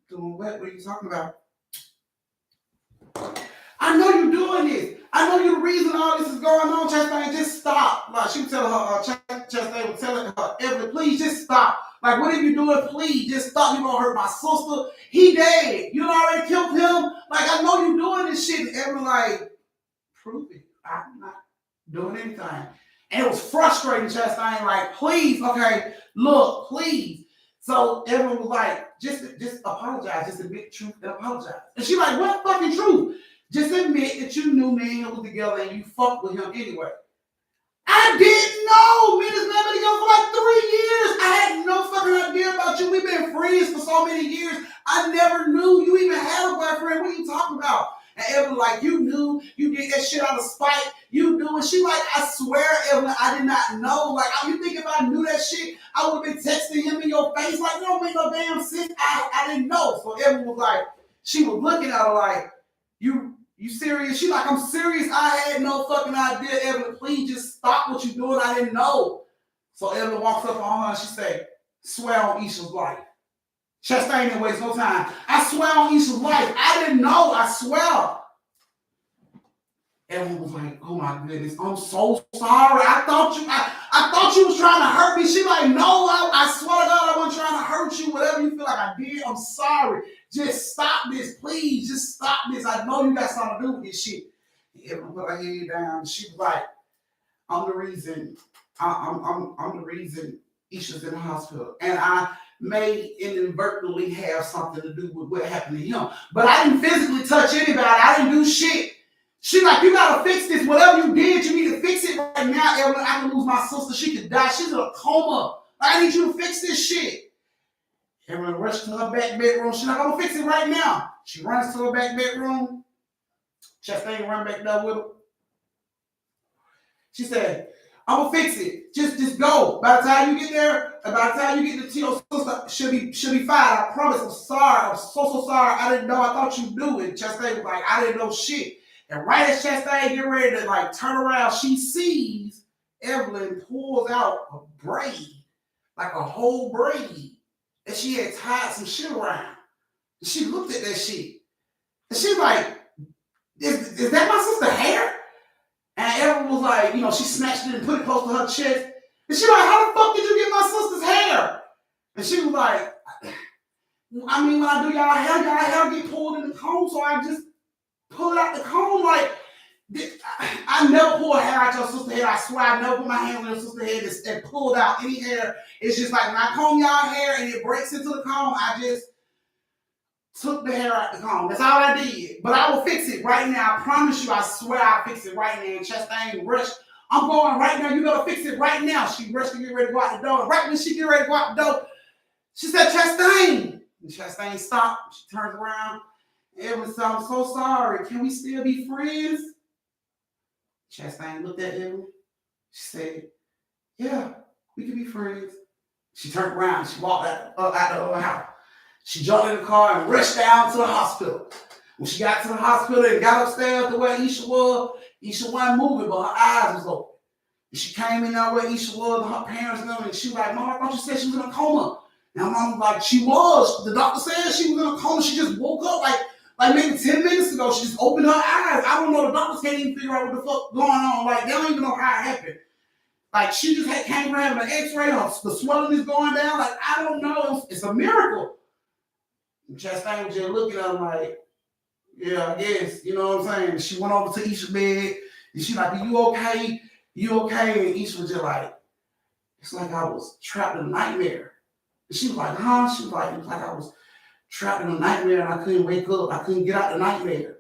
Doing what? What are you talking about? I know you're doing this. I know you're the reason all this is going on. Chastain, just stop. Like, she was telling her, Chastain was telling her, Evelyn, stop. Like, what are you doing? Please, just stop. You gonna hurt my sister. He dead. You done already killed him. Like, I know you doing this shit. And Evan like, prove it. I'm not doing anything. And it was frustrating, Chastain. Like, please, okay, look, please. So everyone was like, just apologize. Just admit the truth and apologize. And she like, what fucking truth? Just admit that you knew me and him was together and you fucked with him anyway. I didn't know. Me and this man been together for like 3 years. I had no fucking idea about you. We've been friends for so many years. I never knew you even had a boyfriend. What are you talking about? And Evelyn like, you knew, you did that shit out of spite. You knew. And she like, I swear, Evelyn, I did not know. Like, you think if I knew that shit, I would have been texting him in your face? Like, you don't make no damn sense. I didn't know. So Evelyn was like, she was looking at her like, you serious? She like, I'm serious. I had no fucking idea, Evelyn. Please just stop what you're doing. I didn't know. So Evelyn walks up on her and she said, swear on Isha's life. Chastain didn't waste no time. I swear on Isha's life. I didn't know. I swear. Evelyn was like, oh my goodness, I'm so sorry. I thought you was trying to hurt me. She like, no, I swear to God, I wasn't trying to hurt you. Whatever you feel like I did, I'm sorry. Just stop this, please. Just stop this. I know you got something to do with this shit. Evelyn put her head down. She was like, I'm the reason. I'm the reason Isha's in the hospital, and I may inadvertently have something to do with what happened to him. But I didn't physically touch anybody. I didn't do shit. She like, you gotta fix this. Whatever you did, you need to fix it right now, Evelyn. I can lose my sister. She could die. She's in a coma. I need you to fix this shit. Evelyn rushed to her back bedroom. She's like, I'm gonna fix it right now. She runs to her back bedroom. Chastain run back there with her. She said, I'm gonna fix it. Just go. By the time you get there, by the time you get to your sister, she'll be fine. I promise. I'm sorry. I'm so sorry. I didn't know. I thought you knew it. Chastain was like, I didn't know shit. And right as Chastain get ready to like turn around, she sees Evelyn pulls out a braid, like a whole braid, and she had tied some shit around. And she looked at that shit, and she's like, "Is that my sister's hair?" And Evelyn was like, she snatched it and put it close to her chest. And she like, "How the fuck did you get my sister's hair?" And she was like, "I mean, when I do y'all hair get pulled in the comb, so I just pull it out the comb. Like, I never pull hair out your sister's head. I swear, I never put my hands on your sister's head and pulled out any hair. It's just like when I comb y'all hair and it breaks into the comb, I just took the hair out the comb. That's all I did. But I will fix it right now. I promise you, I swear I'll fix it right now." And Chastain rushed. "I'm going right now. You gotta fix it right now." She rushed to get ready to go out the door. And right when she get ready to go out the door, she said, "Chastain." And Chastain stopped. She turns around. Evelyn said, "I'm so sorry. Can we still be friends?" Chastain looked at Evelyn. She said, "Yeah, we can be friends." She turned around. She walked out the house. She jumped in the car and rushed down to the hospital. When she got to the hospital and got upstairs to where Isha wasn't moving, but her eyes was open. And she came in there where Isha was, and her parents and them, and she was like, "Mom, I thought you said she was in a coma." And Mom was like, "She was. The doctor said she was in a coma. She just woke up like maybe 10 minutes ago. She just opened her eyes. I don't know. The doctors can't even figure out what the fuck going on. Like, they don't even know how it happened. Like, she just came from having an x-ray. The swelling is going down. Like, I don't know. It's a miracle." And Chastain was just looking at him like, "Yeah, I guess." You know what I'm saying? She went over to Isha's bed. And she like, "You okay? You okay?" And Isha was just like, "It's like I was trapped in a nightmare." And she was like, "Huh?" She was like, "It was like I was trapped in a nightmare and I couldn't wake up. I couldn't get out the nightmare."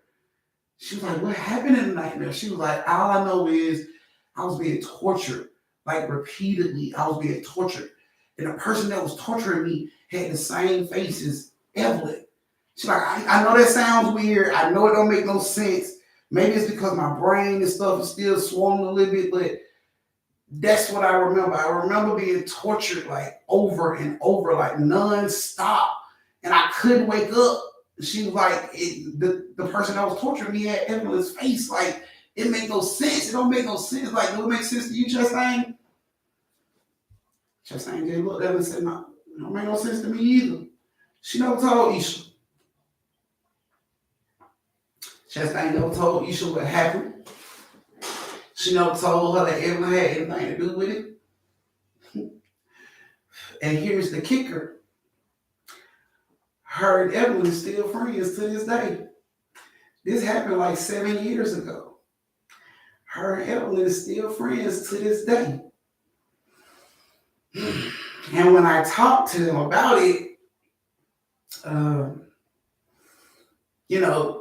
She was like, "What happened in the nightmare?" She was like, "All I know is I was being tortured. Like, repeatedly, I was being tortured. And the person that was torturing me had the same face as Evelyn." She's like, I know that sounds weird. I know it don't make no sense. Maybe it's because my brain and stuff is still swollen a little bit, but that's what I remember. I remember being tortured like over and over, like non-stop. And I couldn't wake up." She was like, the person that was torturing me had Evelyn's face. Like, it made no sense. It don't make no sense. Like, do it make sense to you, Chastain? Chastain just looked at her and said, "No, it don't make no sense to me either." She never told Isha. Chastain never told Isha what happened. She never told her that Evelyn had anything to do with it. And here's the kicker. Her and Evelyn is still friends to this day. This happened like 7 years ago. Her and Evelyn is still friends to this day. And when I talked to them about it,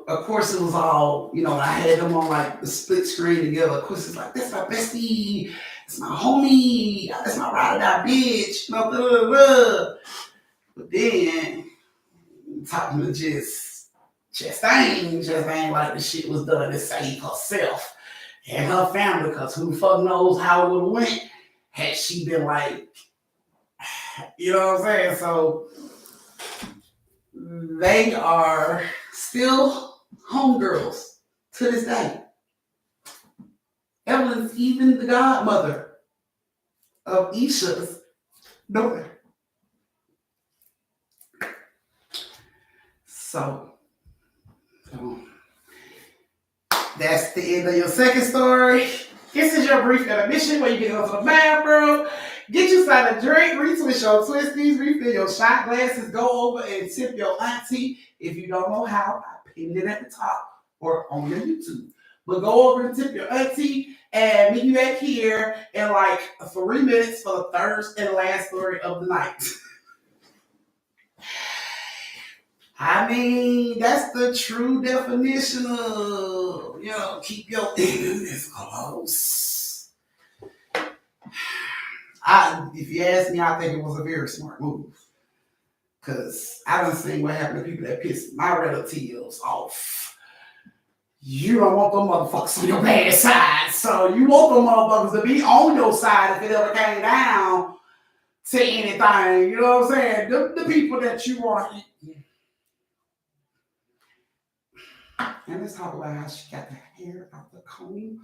of course it was all, I had them on like the split screen together. Of course it's like, that's my bestie, it's my homie, that's my ride or die bitch, blah, blah, blah, blah. But then, talking to just ain't like the shit was done to save herself and her family, because who the fuck knows how it would have went had she been like, you know what I'm saying? So they are still homegirls to this day. Evelyn's even the godmother of Isha's daughter. So that's the end of your second story. This is your brief intermission where you get into the bathroom, get you something to drink, retwist your twisties, refill your shot glasses, go over and tip your auntie. If you don't know how, I pinned it at the top or on your YouTube. But go over and tip your auntie and meet you back here in like 3 minutes for the third and last story of the night. I mean, that's the true definition of, keep your enemies close. If you ask me, I think it was a very smart move. Because I done seen what happened to people that pissed my relatives off. You don't want them motherfuckers on your bad side. So you want them motherfuckers to be on your side if it ever came down to anything. You know what I'm saying? The people that you want to eat. And let's talk about how she got the hair out the comb.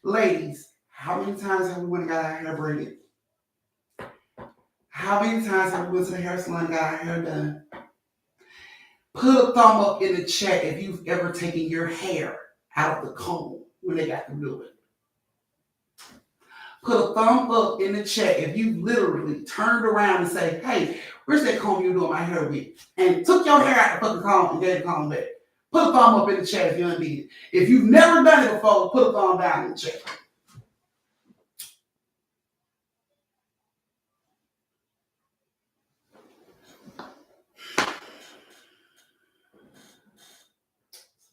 Ladies, how many times have we went and got our hair braided? How many times have we went to the hair salon and got our hair done? Put a thumb up in the chat if you've ever taken your hair out of the comb when they got to do it. Put a thumb up in the chat if you literally turned around and say, hey, where's that comb you doing my hair with? And took your hair out the fucking comb and gave the comb back. Put a thumb up in the chat if you undid it. If you've never done it before, put a thumb down in the chat.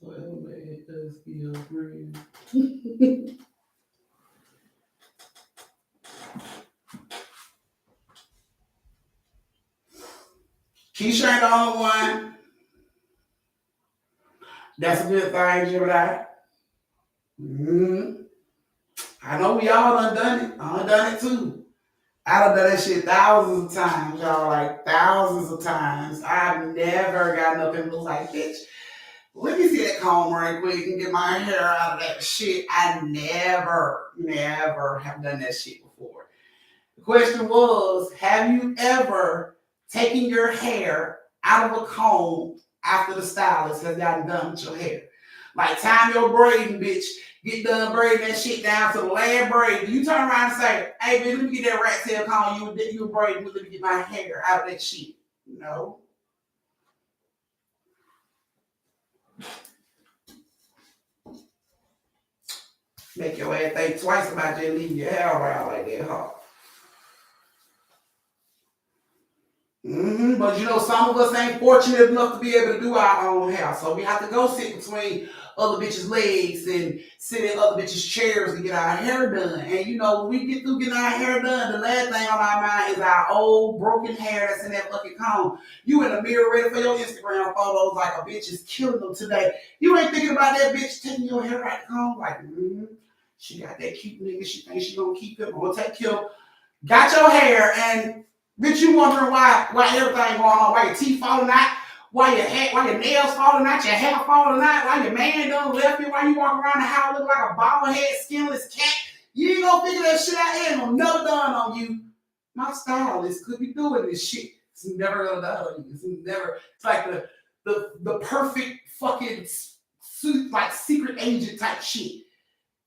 Well, let us be your friend. Keisha ain't the only one. That's a good thing, Gemini. I know we all done it. I done it too. I done that shit thousands of times, y'all. Like thousands of times. I've never gotten up and was like, bitch, let me see that comb right quick and get my hair out of that shit. I never have done that shit before. The question was, have you ever taken your hair out of a comb after the stylist has gotten done with your hair? Like time your braiding, bitch. Get done braiding that shit down to the last braid. Do you turn around and say, hey, bitch, let me get that rat tail comb you were braiding with, let me get my hair out of that shit? No. Make your ass think twice about just leaving your hair around like that, huh? But some of us ain't fortunate enough to be able to do our own hair. So we have to go sit between other bitches' legs and sit in other bitches' chairs to get our hair done. And when we get through getting our hair done, the last thing on our mind is our old broken hair that's in that fucking comb. You in the mirror ready for your Instagram photos like a bitch is killing them today. You ain't thinking about that bitch taking your hair out the comb like, she got that cute nigga. She thinks she gonna keep him. I'm gonna take him. Got your hair and bitch, you wondering why everything going on, why your teeth falling out, why your nails falling out, your hair falling out, why your man done left you, why you walk around the house looking like a bald head, skinless cat. You ain't gonna figure that shit out. It ain't gonna never done on you. My stylist could be doing this shit. It's never gonna done on you. It's like the perfect fucking like secret agent type shit.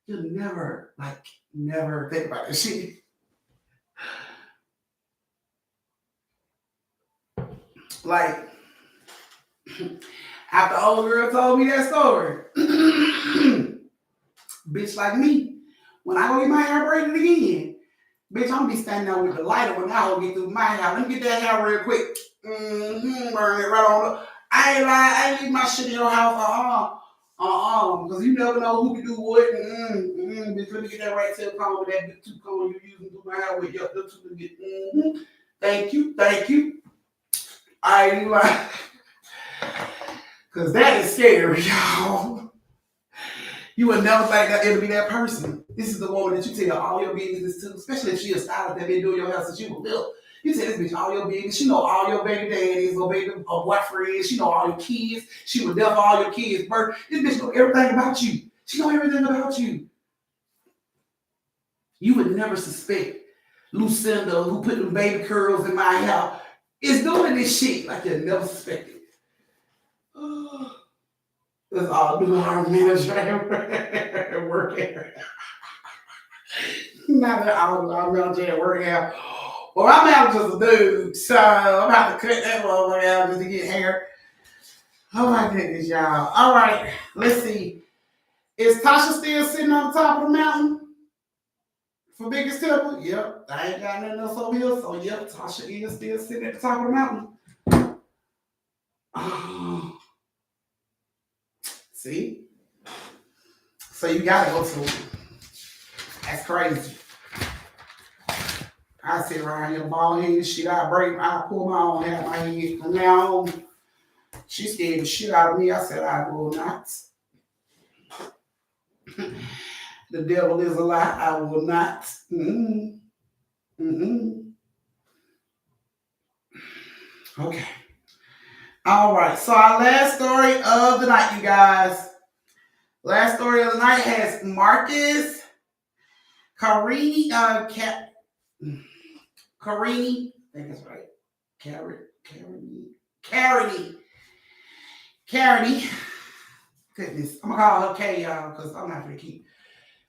You'll never think about this shit. Like, after the old girl told me that story, bitch like me, when I go get my hair braided again, bitch, I'm gonna be standing there with the lighter when I get through my hair. Let me get that hair real quick. Burn it right on up. I ain't lying. I ain't leave my shit in your house. Because you never know who can do what. Bitch, let me get that right tail comb with that big tooth comb you using to do my hair with. Yup, the tooth to get. Thank you, thank you. I ain't lying. Because that is scary, y'all. You would never think that it'll be that person. This is the woman that you tell all your business to, especially if she a stylist that been doing your hair since you were little. You tell this bitch all your business. She know all your baby daddies, or baby or boyfriends. She know all your kids. She would never all your kids' birth. This bitch know everything about you. She know everything about you. You would never suspect Lucinda, who put them baby curls in my hair, is doing this shit like you never suspected. That's all new our manager work here. Not that all our manager at work here. Well, my manager's a dude, so I'm about to cut that one out just to get hair. Oh my goodness, y'all. All right, let's see. Is Tasha still sitting on the top of the mountain for Biggest Temple? Yep, I ain't got nothing else over here, so yep, Tasha is still sitting at the top of the mountain. Oh. See? So you gotta go to it. That's crazy. I sit around here bald head shit. I pull my own hair out my head. From now on, she scared the shit out of me. I said I will not. The devil is a lie. I will not. Okay. All right. So our last story of the night, you guys. Last story of the night has Marcus Carini. Carini. I think that's right. Carini. Goodness. I'm gonna call her K, y'all, because I'm not gonna keep.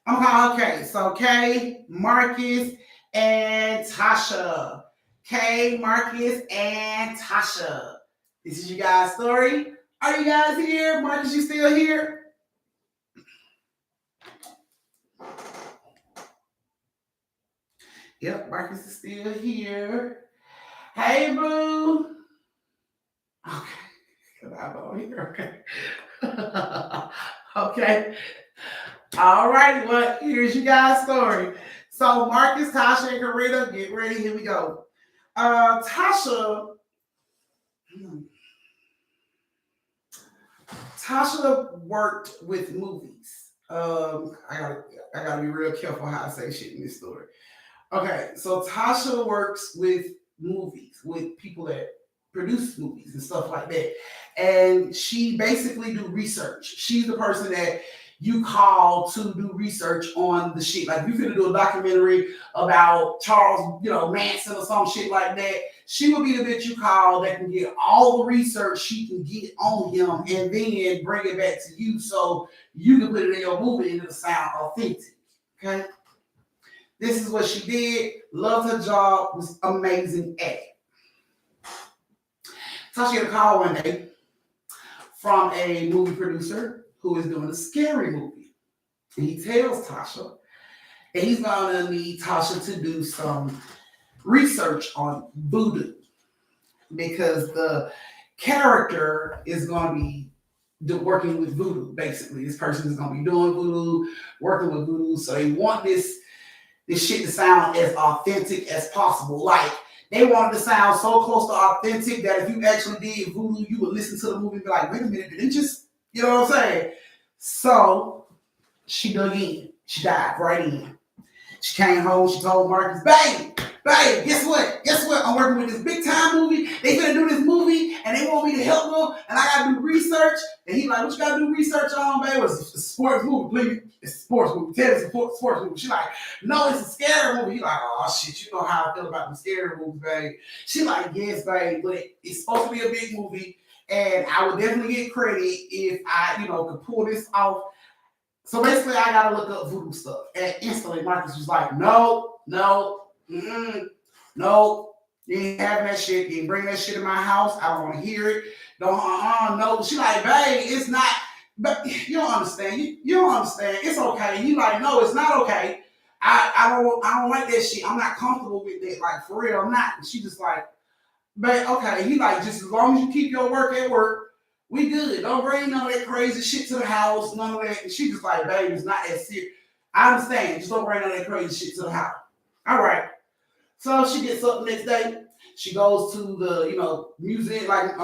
I'm gonna call her K. So K, Marcus, and Tasha. K, Marcus, and Tasha. This is you guys' story. Are you guys here? Marcus, you still here? Yep, Marcus is still here. Hey, boo. Okay. I'm on here. Okay. Okay. All right. Well, here's you guys' story. So Marcus, Tasha, and Karina, get ready. Here we go. Tasha worked with movies. I gotta be real careful how I say shit in this story. Okay, so Tasha works with movies, with people that produce movies and stuff like that. And she basically do research. She's the person that you call to do research on the shit. Like if you're gonna do a documentary about Charles, Manson or some shit like that, she will be the bitch you call that can get all the research she can get on him and then bring it back to you so you can put it in your movie and it'll sound authentic. Okay? This is what she did. Loved her job. Was amazing at it. So she had a call one day from a movie producer who is doing a scary movie. And he tells Tasha that he's going to need Tasha to do some research on voodoo because the character is going to be working with voodoo, basically. This person is going to be doing voodoo, working with voodoo. So they want this shit to sound as authentic as possible. Like, they wanted to sound so close to authentic that if you actually did voodoo, you would listen to the movie and be like, wait a minute, did it just, you know what I'm saying? So she dug in. She dived right in. She came home, she told Marcus, babe, guess what? I'm working with this big time movie. They gonna do this movie and they want me to help them and I gotta do research. And he like, what you gotta do research on, babe? It's a sports movie, please. It's a sports movie. Tell it's a sports movie. She like, no, it's a scary movie. He like, oh shit, you know how I feel about the scary movies, babe. She like, yes, babe, but it's supposed to be a big movie and I would definitely get credit if I, could pull this off. So basically, I gotta look up voodoo stuff. And instantly, Marcus was like, no, You ain't having that shit. You ain't bringing that shit in my house. I don't want to hear it. Don't, no. She like, babe, it's not. But you don't understand. You don't understand. It's okay. You like, no, it's not okay. I don't like that shit. I'm not comfortable with that. Like for real, I'm not. And she just like, but okay. He like, just as long as you keep your work at work, we good. Don't bring none of that crazy shit to the house. None of that. And she just like, babe, it's not that serious. I understand. Just don't bring none of that crazy shit to the house. All right. So she gets up the next day. She goes to the, museum, like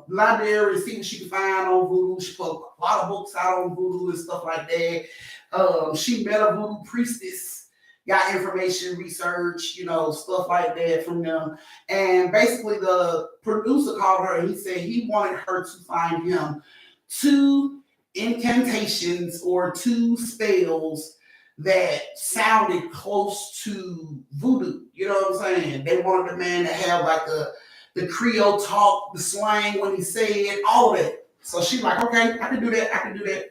library, to see what she can find on Voodoo. She put a lot of books out on Voodoo and stuff like that. She met a Voodoo priestess, got information, research, stuff like that from them. And basically, the producer called her and he said he wanted her to find him two incantations or two spells that sounded close to voodoo. You know what I'm saying? They wanted the man to have like the Creole talk, the slang when he said, all of that. So she's like, okay, I can do that. I can do that.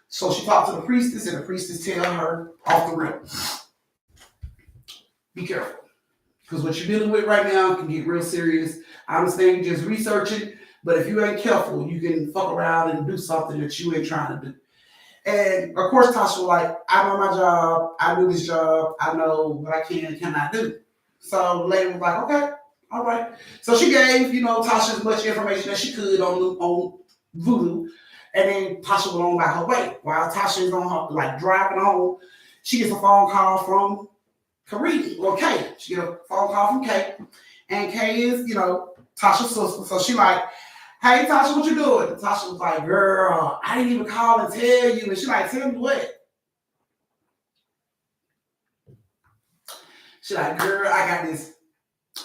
So she talked to the priestess, and the priestess tell her off the rip, be careful. Because what you're dealing with right now can get real serious. I understand you're just researching, but if you ain't careful, you can fuck around and do something that you ain't trying to do. And of course, Tasha was like, I know my job. I do this job. I know what I can and cannot do. So the lady was like, okay, all right. So she gave, Tasha as much information as she could on Voodoo. And then Tasha went on by her way. While Tasha is on her, like, driving home, she gets a phone call from Kariti, or Kay. She gets a phone call from Kay. And Kay is, Tasha's sister. So she like, hey, Tasha, what you doing? And Tasha was like, girl, I didn't even call and tell you. And she like, tell me what? She like, girl, I got this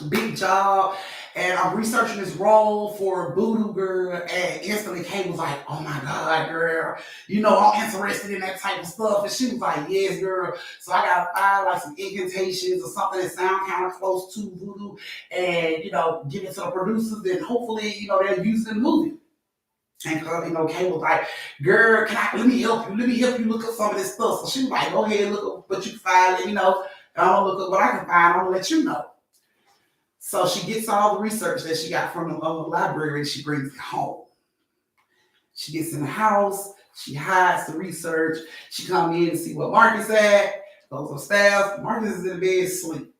big job and I'm researching this role for Voodoo Girl. And instantly Kay was like, oh my God, girl, I'm interested in that type of stuff. And she was like, yes, girl. So I got to find like some incantations or something that sound kind of close to voodoo and, give it to the producers and hopefully, they'll use it in the movie. And Kay was like, girl, let me help you. Let me help you look up some of this stuff. So she was like, go ahead, look up what you can find. Let me know. And I'm going to look up what I can find. I'm going to let you know. So she gets all the research that she got from the library and she brings it home. She gets in the house. She hides the research. She comes in and see what Marcus at. Goes upstairs. Marcus is in bed asleep.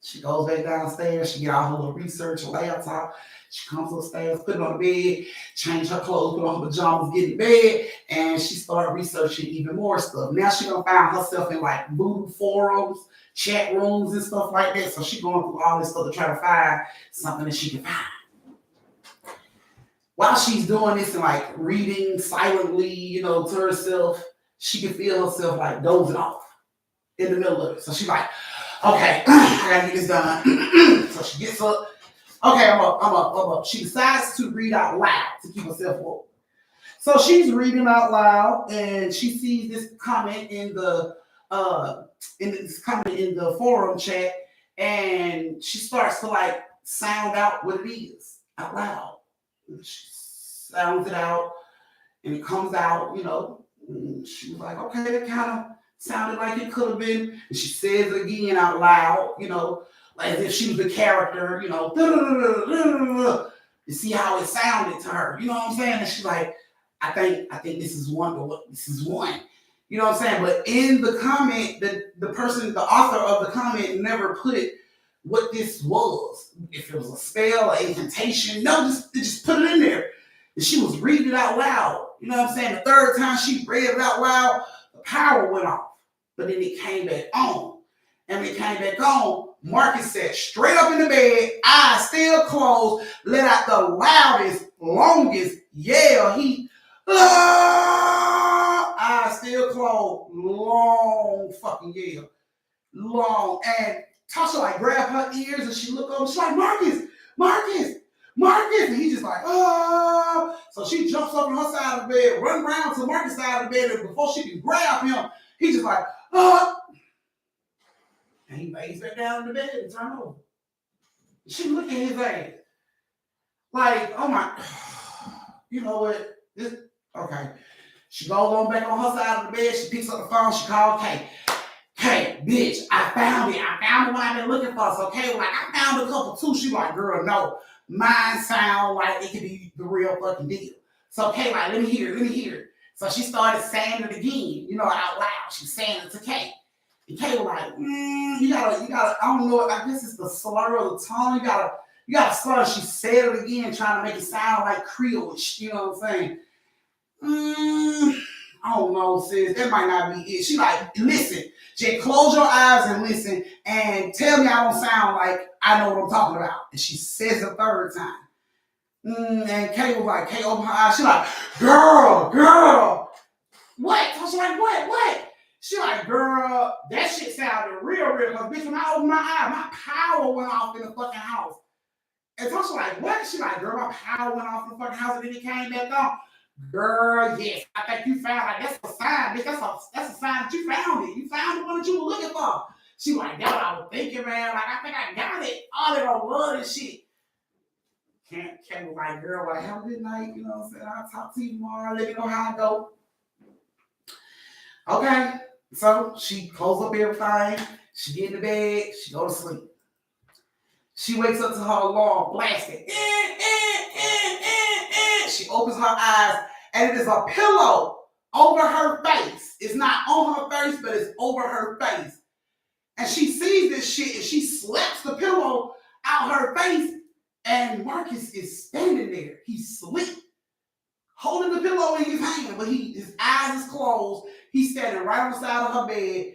She goes back downstairs. She get all her little research, her laptop. She comes upstairs, put it on the bed, change her clothes, put on her pajamas, get in bed, and she started researching even more stuff. Now she gonna find herself in like voodoo forums, chat rooms, and stuff like that. So she going through all this stuff to try to find something that she can find. While she's doing this and like reading silently, to herself, she can feel herself like dozing off in the middle of it. So she's like, okay, I gotta get this done. So she gets up. Okay, I'm up. She decides to read out loud to keep herself woke. So she's reading out loud, and she sees this comment in the forum chat, and she starts to like sound out what it is out loud. She sounds it out, and it comes out. And she was like, okay, that kind of sounded like it could have been. And she says it again out loud, like as if she was the character, to see how it sounded to her. You know what I'm saying? And she's like, I think this is one, but this is one. You know what I'm saying? But in the comment, the author of the comment never put what this was. If it was a spell or incantation. No, just put it in there. And she was reading it out loud. You know what I'm saying? The third time she read it out loud, the power went off. But then it came back on. And when it came back on, Marcus sat straight up in the bed, eyes still closed, let out the loudest, longest yell. Eyes still closed, long fucking yell. Long. And Tasha like grabbed her ears and she looked over, she's like, Marcus. And he's just like, oh. So she jumps up on her side of the bed, run around to Marcus' side of the bed, and before she can grab him, he's just like, oh. And he lays back down in the bed and turns over. She looked at his ass. Like, oh my, you know what? Okay. She goes on back on her side of the bed. She picks up the phone. She calls Kay. hey, bitch, I found it. I found the one I've been looking for. So Kay was like, I found a couple too. She like, girl, no. Mine sound like it could be the real fucking deal. So Kay like, let me hear it. So she started saying it again, out loud. She's saying it to Kay. And Kay was like, you gotta, I don't know, I guess it's the slur of the tongue. You gotta slur. She said it again, trying to make it sound like Creole-ish, you know what I'm saying? I don't know, sis. That might not be it. She like, listen. Just close your eyes and listen and tell me I don't sound like I know what I'm talking about. And she says the third time. And Kay was like, Kay opened her eyes. She like, girl. What? So she like, what? She like, girl, that shit sounded real. Because bitch, when I opened my eye, my power went off in the fucking house. And Tasha like, what? She like, girl, my power went off in the fucking house and then it came back on. Girl, yes, I think you found like that's a sign, bitch. That's a sign that you found it. You found the one that you were looking for. She like, that's what I was thinking, man. Like I think I got it. All that on love and shit. Can't be like, girl, well, have a good night. You know what I'm saying? I'll talk to you tomorrow. Let me know how I go. Okay. So she closed up everything. She get in the bed. She go to sleep. She wakes up to her alarm blasting. She opens her eyes, and it is a pillow over her face. It's not on her face, but it's over her face. And she sees this shit, and she slaps the pillow out her face, and Marcus is standing there. He's asleep, holding the pillow in his hand, but his eyes is closed. He's standing right on the side of her bed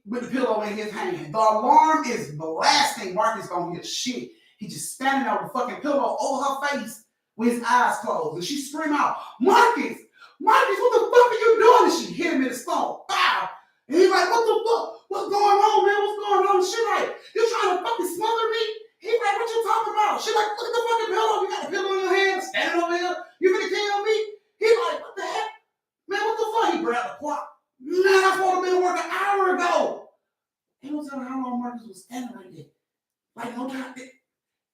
with the pillow in his hand. The alarm is blasting. Marcus don't hear shit. He's just standing there with the fucking pillow over her face with his eyes closed. And she scream out, Marcus, what the fuck are you doing? And she hit him in the stomach. Bow. And he's like, what the fuck? What's going on, man? What's going on? And she like, you trying to fucking smother me? He's like, what you talking about? She like, look at the fucking pillow. You got the pillow in your hand, standing over here. You finna kill me? He's like, what the heck? Man, what the fuck? He grabbed the clock. Man, I supposed to be to work an hour ago. He don't tell her how long Marcus was standing like that. Like, no time.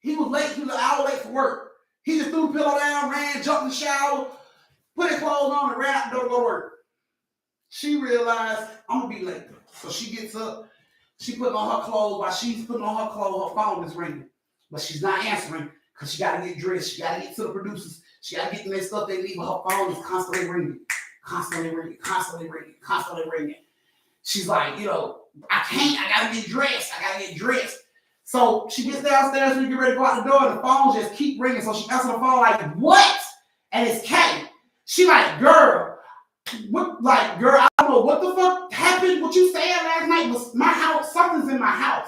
He was late. He was an hour late for work. He just threw the pillow down, ran, jumped in the shower, put his clothes on, and ran out the door to go to work. She realized, I'm going to be late. So she gets up. She put on her clothes. While she's putting on her clothes, her phone is ringing. But she's not answering because she got to get dressed. She got to get to the producers. She got to get them their stuff they need. But her phone is constantly ringing. Constantly ringing. She's like, I can't. I got to get dressed. So she gets downstairs and get ready to go out the door, and the phone just keep ringing. So she answers the phone like, what? And it's Kay. She like, girl, I don't know what the fuck happened. What you said last night was my house. Something's in my house.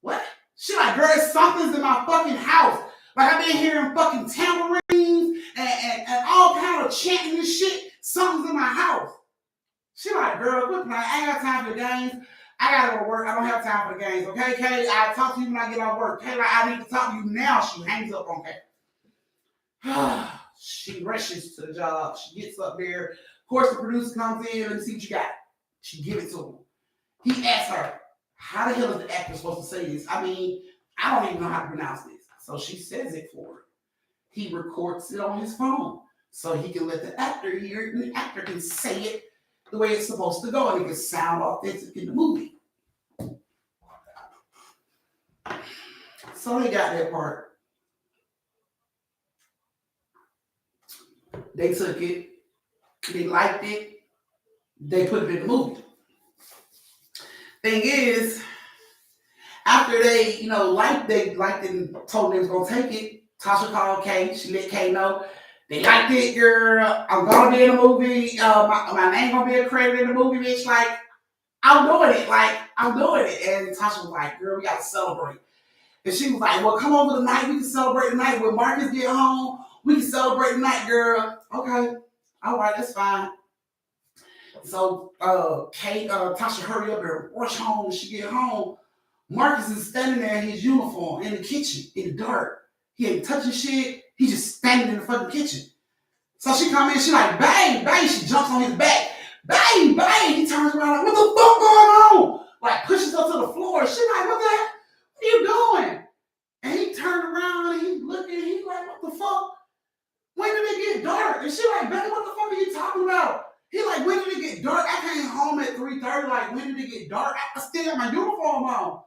What? She like, girl, something's in my fucking house. Like I've been hearing fucking tambourines and all kind of chanting and shit. Something's in my house. She like, girl, look, man, I ain't got time for the games. I gotta go to work. I don't have time for the games. Okay, Kay? I'll talk to you when I get off work. Kay, like, I need to talk to you now. She hangs up on Kay. She rushes to the job. She gets up there. Of course, the producer comes in. Let me see what you got. She gives it to him. He asks her, how the hell is the actor supposed to say this? I mean, I don't even know how to pronounce this. So she says it for him. He records it on his phone so he can let the actor hear it, and the actor can say it the way it's supposed to go, and it can sound authentic in the movie. So they got that part. They took it. They liked it. They put it in the movie. Thing is, after they, liked it and told them they was going to take it, Tasha called Kay. She let Kay know. They liked it, girl. I'm going to be in the movie. My name going to be accredited in the movie, bitch. Like, I'm doing it. And Tasha was like, girl, we got to celebrate. And she was like, well, come over tonight. We can celebrate tonight. When Marcus get home, we can celebrate tonight, girl. Okay. All right, that's fine. So Tasha hurry up and rush home. When she get home, Marcus is standing there in his uniform in the kitchen in the dark. He ain't touching shit. He's just standing in the fucking kitchen. So she come in, she like, bang, bang. She jumps on his back. Bang, bang. He turns around like, what the fuck going on? Like pushes her to the floor. She like, what are you doing? And he turned around and he's looking. He's like, what the fuck? When did it get dark? And she like, baby, what the fuck are you talking about? He like, when did it get dark? I came home at 3:30. Like, when when did it get dark? I still got my uniform on.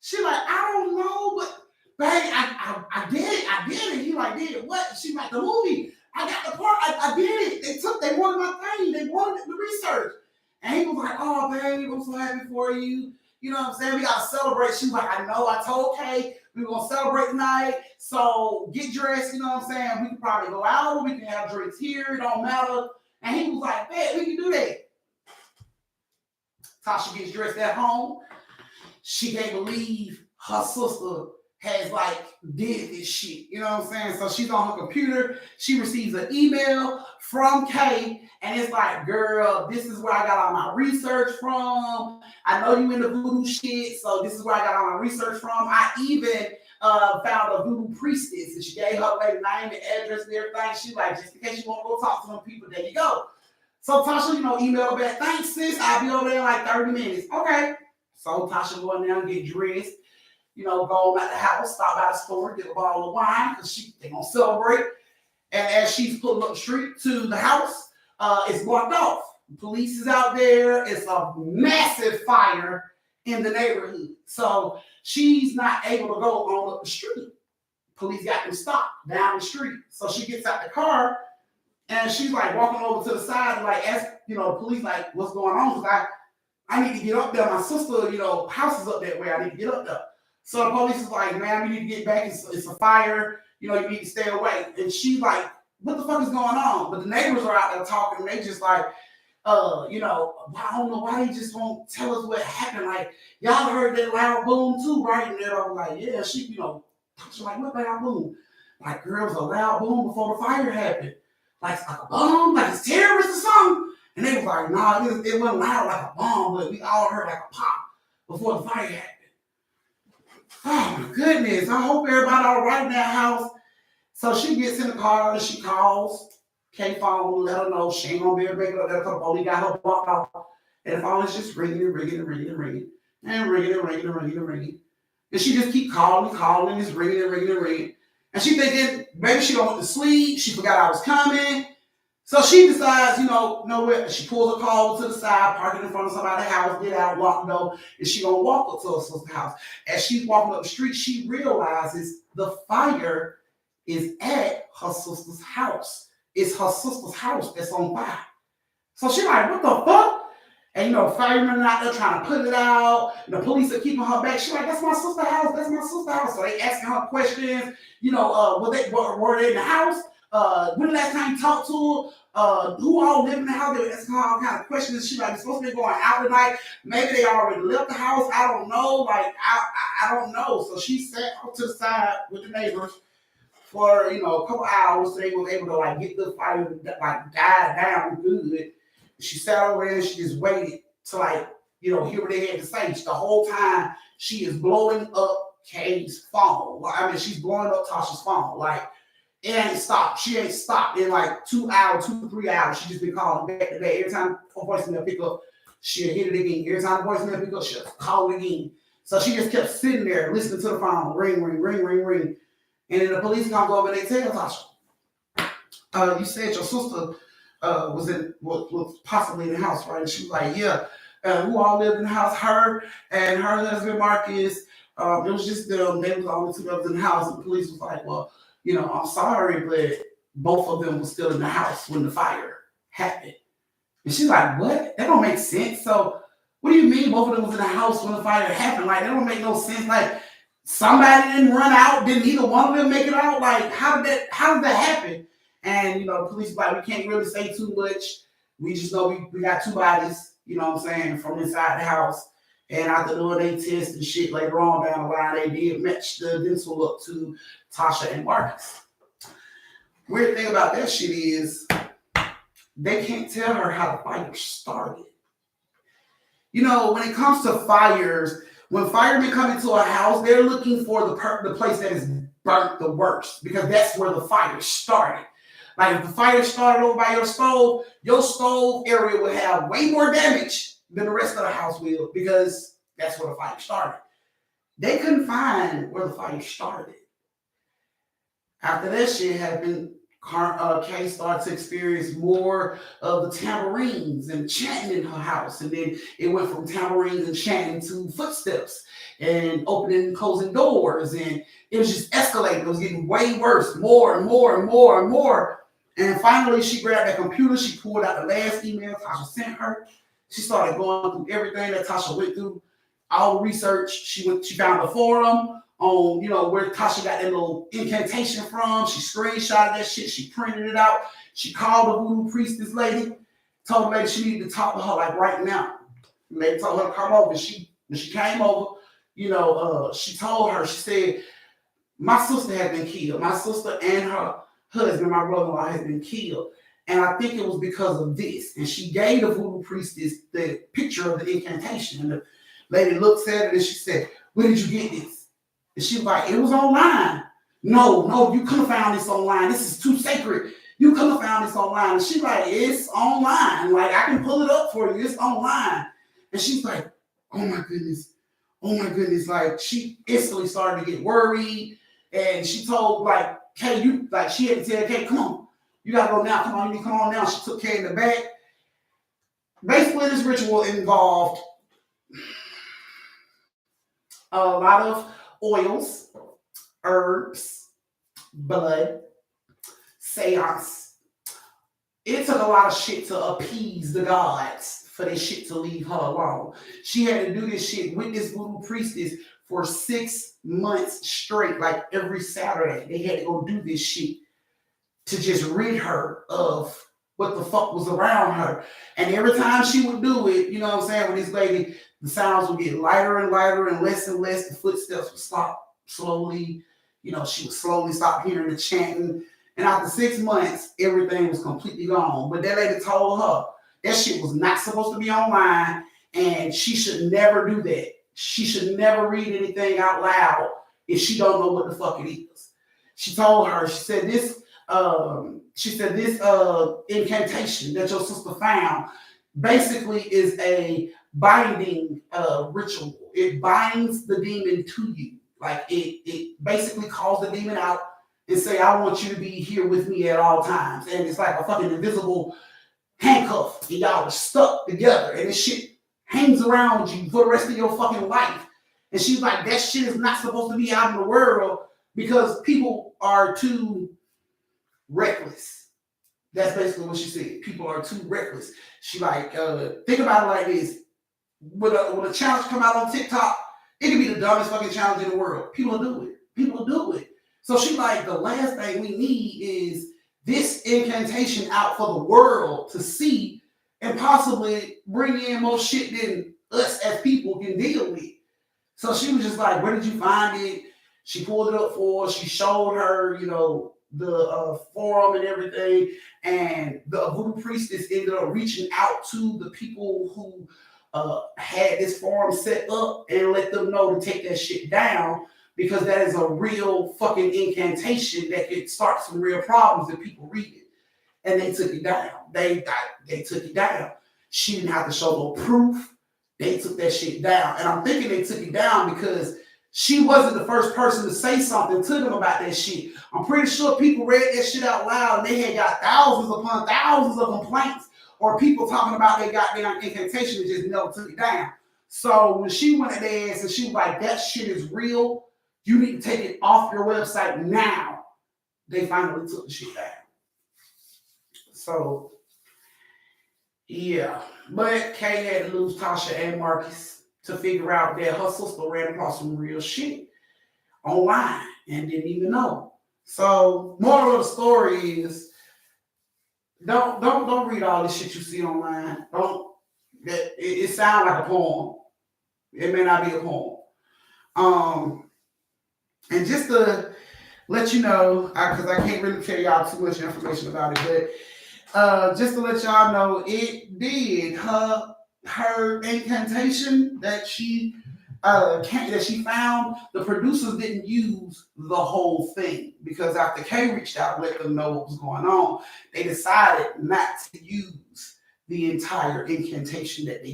She like, I don't know, but babe, I did it. He like, did it what? She like, the movie. I got the part. I did it. They wanted my thing. They wanted the research. And he was like, oh, babe, I'm so happy for you. You know what I'm saying? We got to celebrate. She was like, I know. I told Kay we were going to celebrate tonight. So get dressed. You know what I'm saying? We can probably go out. We can have drinks here. It don't matter. And he was like, man, we can do that. Tasha gets dressed at home. She can't believe her sister has like did this shit. You know what I'm saying? So she's on her computer. She receives an email from Kay, and it's like, girl, this is where I got all my research from. I know you into voodoo shit, so this is where I got all my research from. I even found a voodoo priestess, and she gave her lady name and address and everything. She like, just in case you want to go talk to them people, there you go. So Tasha, email her back, thanks sis, I'll be over there in like 30 minutes. Okay. So Tasha go in there and get dressed, go home at the house, stop by the store, get a bottle of wine, because they gonna celebrate. And as she's pulling up the street to the house, it's blocked off. Police is out there. It's a massive fire in the neighborhood. So she's not able to go on up the street. Police got them stopped down the street. So she gets out the car and she's like walking over to the side and like ask, police like, what's going on? Because I need to get up there. My sister, house is up that way. I need to get up there. So the police is like, man, we need to get back. It's a fire. You need to stay away. And she's like, what the fuck is going on? But the neighbors are out there talking. And they just like, I don't know why they just won't tell us what happened. Like, y'all heard that loud boom too, right? And they're all like, yeah, she's like, what loud boom? Like, girl, it was a loud boom before the fire happened. Like a bomb, like it's terrorists or something. And they was like, nah, it wasn't loud like a bomb, but we all heard like a pop before the fire happened. Oh my goodness, I hope everybody all right in that house. So she gets in the car and she calls K phone, let her know she ain't gonna be able to make it up there because the police got her blocked off. And the phone is just ringing and ringing and ringing and ringing and ringing and ringing and ringing and ringing. And she just keep calling, it's ringing and ringing and ringing. And she thinking maybe she don't want to sleep, she forgot I was coming. So she decides, know what? She pulls her car to the side, park it in front of somebody's house, get out, lock the door, and she gonna walk up to her sister's house. As she's walking up the street, she realizes the fire is at her sister's house. It's her sister's house that's on fire. So she's like, what the fuck? And firemen out there trying to put it out. The police are keeping her back. She's like, that's my sister's house. That's my sister's house. So they asking her questions. Were they in the house? When the last time you talked to her? Who all live in the house? They were asking her all kind of questions. She's like, they're supposed to be going out tonight. Maybe they already left the house. I don't know. Like, I don't know. So she sat off to the side with the neighbors for, a couple hours. So they were able to, like, get the fire, like, die down good. She sat over there and she just waited to, like, hear what they had to say. The whole time she is blowing up Kay's phone. I mean, she's blowing up Tasha's phone. Like, it ain't stopped. She ain't stopped in like 2 hours, 2 to 3 hours. She just been calling back to back. Every time her voicemail pick up, she'll hit it again. Every time the voicemail pick up, she'll call it again. So she just kept sitting there listening to the phone, ring, ring, ring, ring, ring. And then the police come over and they tell Tasha, you said your sister was possibly in the house, right? And she was like, yeah. Who all lived in the house? Her and her husband Marcus. It was just them. They was the only two that was in the house. And the police was like, well, I'm sorry, but both of them were still in the house when the fire happened. And she's like, what? That don't make sense. So what do you mean both of them was in the house when the fire happened? Like, that don't make no sense. Like, somebody didn't run out. Didn't either one of them make it out? Like, how did that happen? And, the police was like, we can't really say too much. We just know we got two bodies, from inside the house. And after doing their test and shit later on down the line, they did match the dental up to Tasha and Marcus. Weird thing about that shit is they can't tell her how the fire started. When it comes to fires, when firemen come into a house, they're looking for the place that is burnt the worst because that's where the fire started. Like if the fire started over by your stove area will have way more damage than the rest of the house will because that's where the fire started. They couldn't find where the fire started. After that shit happened, Kay started to experience more of the tambourines and chanting in her house. And then it went from tambourines and chanting to footsteps and opening and closing doors. And it was just escalating. It was getting way worse, more and more and more and more. And finally, she grabbed that computer. She pulled out the last email Tasha sent her. She started going through everything that Tasha went through, all the research. She found the forum on, where Tasha got that little incantation from. She screenshotted that shit. She printed it out. She called the voodoo priestess lady, told the lady she needed to talk to her like right now. The lady told her to come over. When she came over, she told her, she said, my sister had been killed. My sister and her husband, my brother-in-law, had been killed. And I think it was because of this. And she gave the voodoo priestess the picture of the incantation. And the lady looks at it and she said, where did you get this? And she was like, it was online. No, you couldn't have found this online. This is too sacred. You couldn't have found this online. And she's like, it's online. Like, I can pull it up for you. It's online. And she's like, oh my goodness. Oh my goodness. Like, she instantly started to get worried. And she told, like, Kay, she had to tell Kay, come on. You gotta go now. Come on, you need to come on now. She took Kay in the back. Basically, this ritual involved a lot of oils, herbs, blood, seance. It took a lot of shit to appease the gods for this shit to leave her alone. She had to do this shit with this voodoo priestess for 6 months straight, like every Saturday. They had to go do this shit to just rid her of what the fuck was around her. And every time she would do it, you know what I'm saying, with this lady, the sounds would get lighter and lighter and less, the footsteps would stop slowly. She would slowly stop hearing the chanting. And after 6 months, everything was completely gone. But that lady told her that shit was not supposed to be online and she should never do that. She should never read anything out loud if she don't know what the fuck it is. She told her, she said this incantation that your sister found basically is a binding ritual. It binds the demon to you. Like it basically calls the demon out and say, I want you to be here with me at all times. And it's like a fucking invisible handcuff. And y'all are stuck together. And this shit hangs around you for the rest of your fucking life. And she's like, that shit is not supposed to be out in the world because people are too reckless. That's basically what she said. People are too reckless. She like, think about it like this. When a challenge come out on TikTok, it can be the dumbest fucking challenge in the world. People do it. So she like, the last thing we need is this incantation out for the world to see and possibly bring in more shit than us as people can deal with. So she was just like, where did you find it? She pulled it up for her. She showed her, the forum and everything. And the voodoo priestess ended up reaching out to the people who had this forum set up and let them know to take that shit down because that is a real fucking incantation that could start some real problems if people read it. And they took it down. They took it down. She didn't have to show no proof. They took that shit down. And I'm thinking they took it down because she wasn't the first person to say something to them about that shit. I'm pretty sure people read that shit out loud and they had got thousands upon thousands of complaints or people talking about they got their incantation and just never took it down. So when she went at their ass and she was like, that shit is real, you need to take it off your website now. They finally took the shit down. So, yeah. But Kay had to lose Tasha and Marcus to figure out that her sister ran across some real shit online and didn't even know. So, moral of the story is don't read all this shit you see online. It sounds like a poem. It may not be a poem. And just to let you know, because I can't really tell y'all too much information about it, but just to let y'all know, it did her incantation that she found. The producers didn't use the whole thing because after Kay reached out and let them know what was going on, they decided not to use the entire incantation that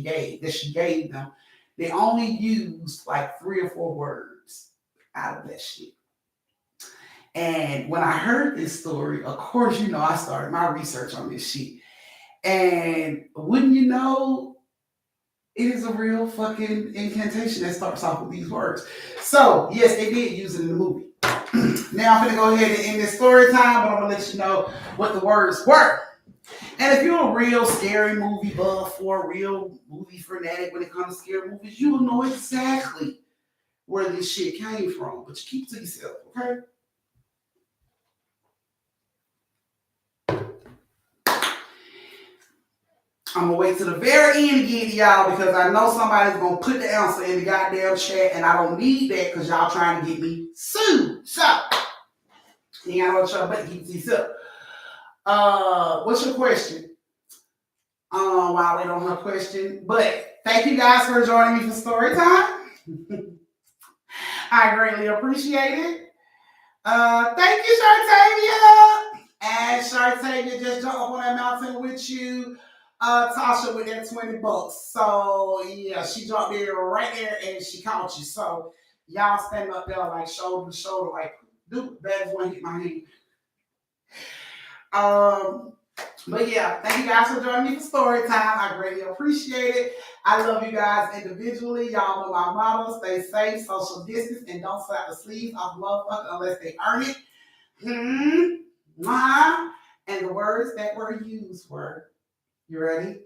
she gave them. They only used like 3 or 4 words out of that shit. And when I heard this story, of course, you know, I started my research on this shit. And wouldn't you know, it is a real fucking incantation that starts off with these words. So, yes, they did use it in the movie. Now I'm gonna go ahead and end this story time, but I'm gonna let you know what the words were. And if you're a real scary movie buff or a real movie fanatic when it comes to scary movies, you'll know exactly where this shit came from. But you keep it to yourself, okay? I'm gonna wait to the very end to get to y'all because I know somebody's gonna put the answer in the goddamn chat, and I don't need that because y'all trying to get me sued. So, you ain't got no trouble, but keep it to yourself. What's your question? While I wait on her question, but thank you guys for joining me for story time. I greatly appreciate it. Thank you, Shartavia. And Shartavia just jumped up on that mountain with you. Tasha with that $20. So yeah, she jumped there right there and she caught you. So y'all stand up there like shoulder to shoulder, like dude, bad one hit my hand. But yeah, thank you guys for joining me for story time. I greatly appreciate it. I love you guys individually. Y'all know my motto: stay safe, social distance, and don't slap the sleeves off motherfucker unless they earn it. And the words that were used were, you ready?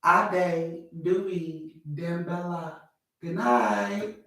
Ade, Dewey, Dembella. Good night.